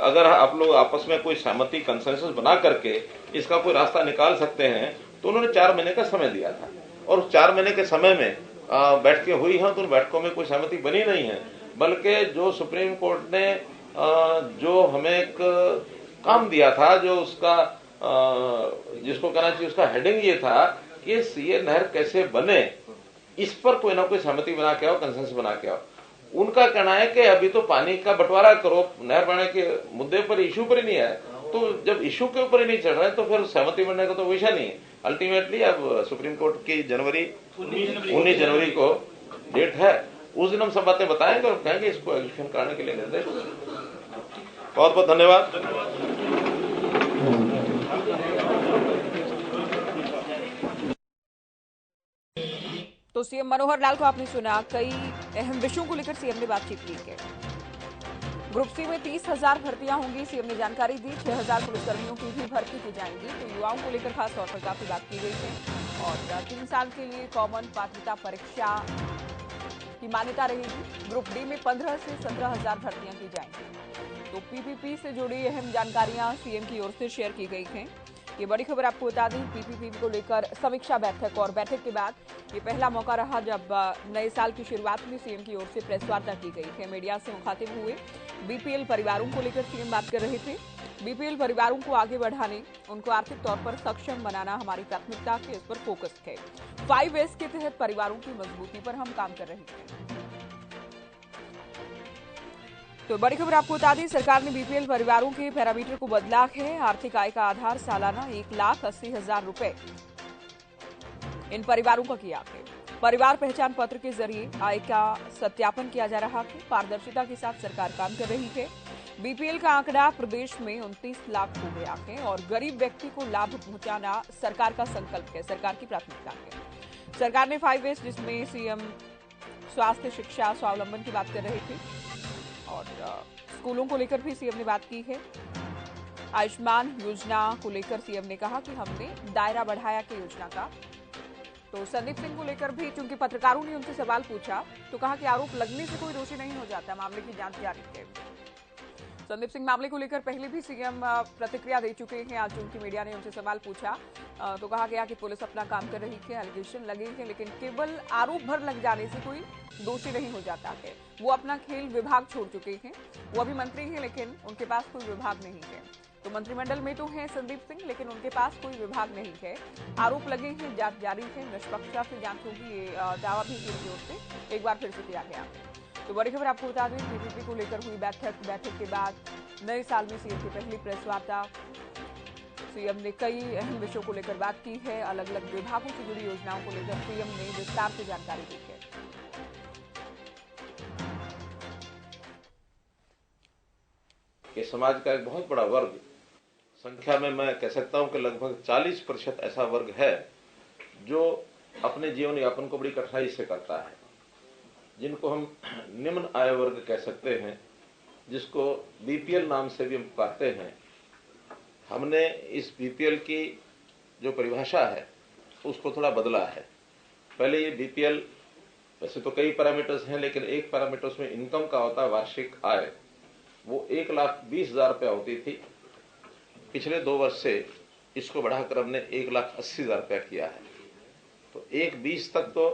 अगर आप लोग आपस में कोई सहमति कंसेंसस बना करके इसका कोई रास्ता निकाल सकते हैं, तो उन्होंने 4 महीने का समय दिया था, और उस 4 महीने के समय में बैठकें हुई हैं, तो उन बैठकों में कोई सहमति बनी नहीं है। बल्कि जो सुप्रीम कोर्ट ने जो हमें एक काम दिया था, जो उसका जिसको कहना चाहिए उसका हेडिंग ये था कि सीए नहर कैसे बने, इस पर कोई ना कोई सहमति बना के आओ, कंसेंसस बना के आओ। उनका कहना है कि अभी तो पानी का बंटवारा करो, नहर बनाने के मुद्दे पर, इशू पर ही नहीं है, तो जब इशू के ऊपर ही नहीं चढ़ रहे तो फिर सहमति बनने का तो विषय नहीं है। अल्टीमेटली अब सुप्रीम कोर्ट की 19 जनवरी को डेट है, उस दिन हम सब बातें बताएंगे और कहेंगे इसको एग्जीक्यूशन कराने के लिए निर्देश। बहुत बहुत धन्यवाद। तो सीएम मनोहर लाल को आपने सुना, कई अहम विषयों को लेकर सीएम ने बातचीत की है। ग्रुप सी में 30,000 भर्तियां होंगी, सीएम ने जानकारी दी। 6,000 पुलिसकर्मियों की भी भर्ती की जाएंगी। तो युवाओं को लेकर खास तौर पर काफी बात की गई है, और 3 साल के लिए कॉमन पात्रता परीक्षा की मान्यता रहेगी। ग्रुप डी में 15 से 17,000 भर्तियां की जाएंगी। तो पीपीपी से जुड़ी अहम जानकारियां सीएम की ओर से शेयर की गई हैं। ये बड़ी खबर आपको बता दें, पीपीपी को लेकर समीक्षा बैठक, और बैठक के बाद ये पहला मौका रहा जब नए साल की शुरुआत में सीएम की ओर से प्रेस वार्ता की गई है। मीडिया से मुखातिब हुए बीपीएल परिवारों को लेकर सीएम बात कर रहे थे। बीपीएल परिवारों को आगे बढ़ाने, उनको आर्थिक तौर पर सक्षम बनाना हमारी प्राथमिकता है, इस पर फोकस है। 5S के तहत परिवारों की मजबूती पर हम काम कर रहे हैं। तो बड़ी खबर आपको बता दें, सरकार ने बीपीएल परिवारों के पैरामीटर को बदला है। आर्थिक आय का आधार सालाना 1,80,000 रुपए इन परिवारों का किया है। परिवार पहचान पत्र के जरिए आय का सत्यापन किया जा रहा है। पारदर्शिता के साथ सरकार काम कर रही है। बीपीएल का आंकड़ा प्रदेश में 29 लाख हो गया है, और गरीब व्यक्ति को लाभ पहुंचाना सरकार का संकल्प है, सरकार की प्राथमिकता है। सरकार ने 5S, जिसमें सीएम स्वास्थ्य, शिक्षा, स्वावलंबन की बात कर रहे थे, और स्कूलों को लेकर भी सीएम ने बात की है। आयुष्मान योजना को लेकर सीएम ने कहा कि हमने दायरा बढ़ाया कि योजना का। तो संदीप सिंह को लेकर भी, चूंकि पत्रकारों ने उनसे सवाल पूछा, तो कहा कि आरोप लगने से कोई दोषी नहीं हो जाता, मामले की जांच जारी है। संदीप सिंह मामले को लेकर पहले भी सीएम प्रतिक्रिया दे चुके हैं। आज उनकी मीडिया ने उनसे सवाल पूछा तो कहा गया कि पुलिस अपना काम कर रही है, एलिगेशन लगे हैं, लेकिन केवल आरोप भर लग जाने से कोई दोषी नहीं हो जाता है। वो अपना खेल विभाग छोड़ चुके हैं। वो अभी मंत्री हैं, लेकिन उनके पास कोई विभाग नहीं है। तो मंत्रिमंडल में तो हैं संदीप सिंह, लेकिन उनके पास कोई विभाग नहीं है। आरोप लगे हैं, जांच जारी है, निष्पक्षता से जांच होगी, ये दावा भी सीएम की ओर से एक बार फिर से किया गया। तो बड़ी खबर आपको बता दें, बीजेपी को लेकर हुई बैठक के बाद नए साल में सीएम की पहली प्रेस वार्ता। सीएम ने कई अहम विषयों को लेकर बात की है। अलग अलग विभागों से जुड़ी योजनाओं को लेकर सीएम ने विस्तार से जानकारी दी है। कि समाज का एक बहुत बड़ा वर्ग, संख्या में मैं कह सकता हूं कि लगभग 40% ऐसा वर्ग है जो अपने जीवन यापन को बड़ी कठिनाई से करता है, जिनको हम निम्न आय वर्ग कह सकते हैं, जिसको बीपीएल नाम से भी हम कहते हैं। हमने इस बीपीएल की जो परिभाषा है उसको थोड़ा बदला है। पहले ये बीपीएल, वैसे तो कई पैरामीटर्स हैं, लेकिन एक पैरामीटर उसमें इनकम का होता है, वार्षिक आय, वो 1,20,000 रुपया होती थी। पिछले 2 वर्ष से इसको बढ़ाकर हमने 1,80,000 रुपया किया है। तो 1,20 तक तो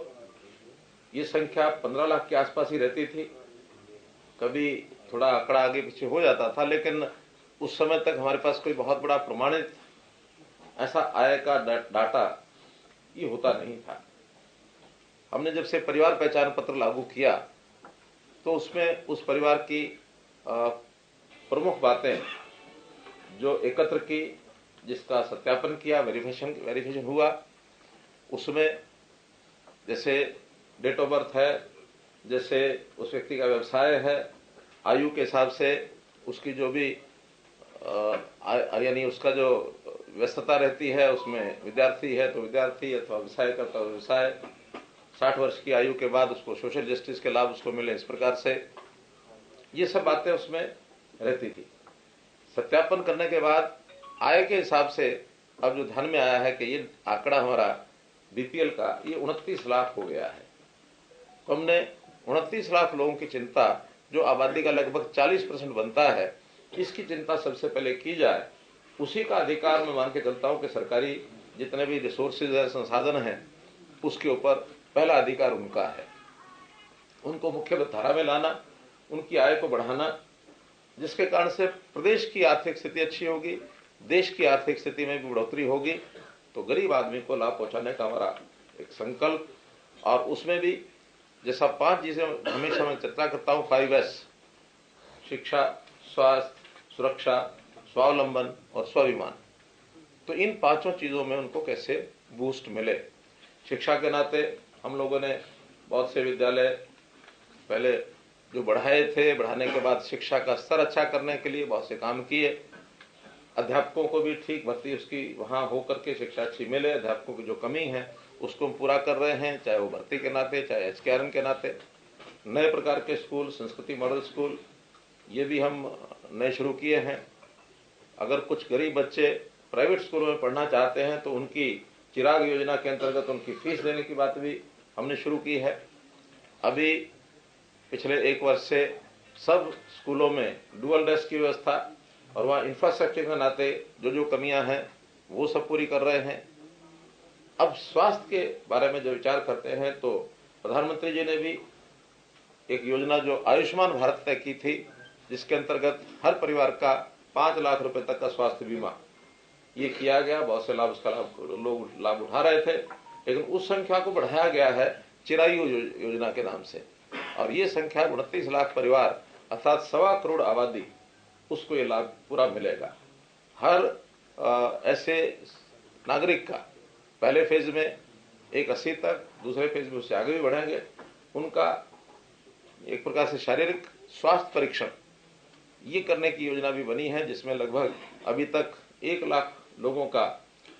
ये संख्या 15 लाख के आसपास ही रहती थी। कभी थोड़ा आंकड़ा आगे पीछे हो जाता था, लेकिन उस समय तक हमारे पास कोई बहुत बड़ा प्रमाणित ऐसा आय का डाटा ये होता नहीं था। हमने जब से परिवार पहचान पत्र लागू किया तो उसमें उस परिवार की प्रमुख बातें जो एकत्र की, जिसका सत्यापन किया, वेरिफिकेशन हुआ, उसमें जैसे डेट ऑफ बर्थ है, जैसे उस व्यक्ति का व्यवसाय है, आयु के हिसाब से उसकी जो भी यानी उसका जो व्यस्तता रहती है, उसमें विद्यार्थी है तो विद्यार्थी अथवा व्यवसाय करता है व्यवसाय, 60 वर्ष की आयु के बाद उसको सोशल जस्टिस के लाभ उसको मिले, इस प्रकार से ये सब बातें उसमें रहती थी। सत्यापन करने के बाद आय के हिसाब से अब जो ध्यान में आया है कि ये आंकड़ा हमारा बीपीएल का ये 29 लाख हो गया है। तो हमने 29 लाख लोगों की चिंता, जो आबादी का लगभग 40% बनता है, इसकी चिंता सबसे पहले की जाए। उसी का अधिकार मैं मान के चलता हूं कि सरकारी जितने भी रिसोर्सेज है, संसाधन हैं, उसके ऊपर पहला अधिकार उनका है। उनको मुख्य धारा में लाना, उनकी आय को बढ़ाना, जिसके कारण से प्रदेश की आर्थिक स्थिति अच्छी होगी, देश की आर्थिक स्थिति में भी बढ़ोतरी होगी। तो गरीब आदमी को लाभ पहुंचाने का हमारा एक संकल्प, और उसमें भी जैसा 5 चीजें हमेशा मैं चर्चा करता हूं, 5S, शिक्षा, स्वास्थ्य, सुरक्षा, स्वावलंबन और स्वाभिमान। तो इन 5 चीजों में उनको कैसे बूस्ट मिले। शिक्षा के नाते हम लोगों ने बहुत से विद्यालय पहले जो बढ़ाए थे, बढ़ाने के बाद शिक्षा का स्तर अच्छा करने के लिए बहुत से काम किए। अध्यापकों को भी ठीक भर्ती उसकी वहां होकर के शिक्षा अच्छी मिले, अध्यापकों की जो कमी है उसको हम पूरा कर रहे हैं, चाहे वो भर्ती के नाते, चाहे HKRN के नाते। नए प्रकार के स्कूल, संस्कृति मॉडल स्कूल, ये भी हम नए शुरू किए हैं। अगर कुछ गरीब बच्चे प्राइवेट स्कूलों में पढ़ना चाहते हैं तो उनकी चिराग योजना के अंतर्गत उनकी फीस देने की बात भी हमने शुरू की है। अभी पिछले 1 वर्ष से सब स्कूलों में डुअल डेस्क की व्यवस्था और वहाँ इंफ्रास्ट्रक्चर के नाते जो जो कमियां हैं वो सब पूरी कर रहे हैं। अब स्वास्थ्य के बारे में जो विचार करते हैं तो प्रधानमंत्री जी ने भी एक योजना जो आयुष्मान भारत तय की थी, जिसके अंतर्गत हर परिवार का 5 लाख रुपए तक का स्वास्थ्य बीमा ये किया गया। बहुत से लाभ उसका लोग लाभ उठा रहे थे, लेकिन उस संख्या को बढ़ाया गया है चिरायु योजना के नाम से, और ये संख्या 29 लाख परिवार अर्थात 1.25 करोड़ आबादी, उसको ये लाभ पूरा मिलेगा। हर ऐसे नागरिक का पहले फेज में 180 तक, दूसरे फेज में उससे आगे भी बढ़ेंगे, उनका एक प्रकार से शारीरिक स्वास्थ्य परीक्षण ये करने की योजना भी बनी है, जिसमें लगभग अभी तक 1 लाख लोगों का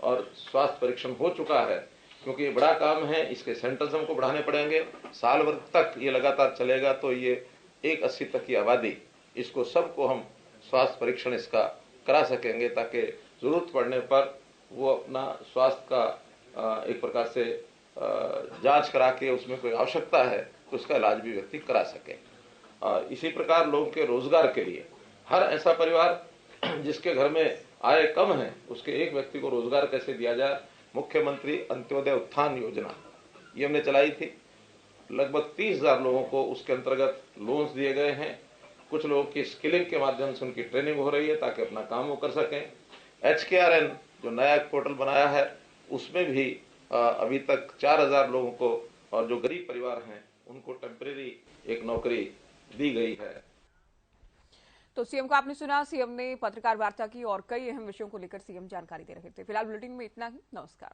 और स्वास्थ्य परीक्षण हो चुका है। क्योंकि ये बड़ा काम है, इसके सेंटर्स हमको बढ़ाने पड़ेंगे, साल भर तक ये लगातार चलेगा, तो ये 180 तक की आबादी, इसको सबको हम स्वास्थ्य परीक्षण इसका करा सकेंगे, ताकि जरूरत पड़ने पर वो अपना स्वास्थ्य का एक प्रकार से जांच करा के उसमें कोई आवश्यकता है तो उसका इलाज भी व्यक्ति करा सके। इसी प्रकार लोगों के रोजगार के लिए हर ऐसा परिवार जिसके घर में आय कम है, उसके एक व्यक्ति को रोजगार कैसे दिया जाए, मुख्यमंत्री अंत्योदय उत्थान योजना ये हमने चलाई थी। लगभग 30,000 लोगों को उसके अंतर्गत लोन्स दिए गए हैं। कुछ लोगों की स्किलिंग के माध्यम से उनकी ट्रेनिंग हो रही है ताकि अपना काम वो कर सकें। HKRN जो नया पोर्टल बनाया है, उसमें भी अभी तक 4,000 लोगों को और जो गरीब परिवार हैं उनको टेम्परेरी एक नौकरी दी गई है। तो सीएम का आपने सुना, सीएम ने पत्रकार वार्ता की और कई अहम विषयों को लेकर सीएम जानकारी दे रहे थे। फिलहाल बुलेटिन में इतना ही। नमस्कार।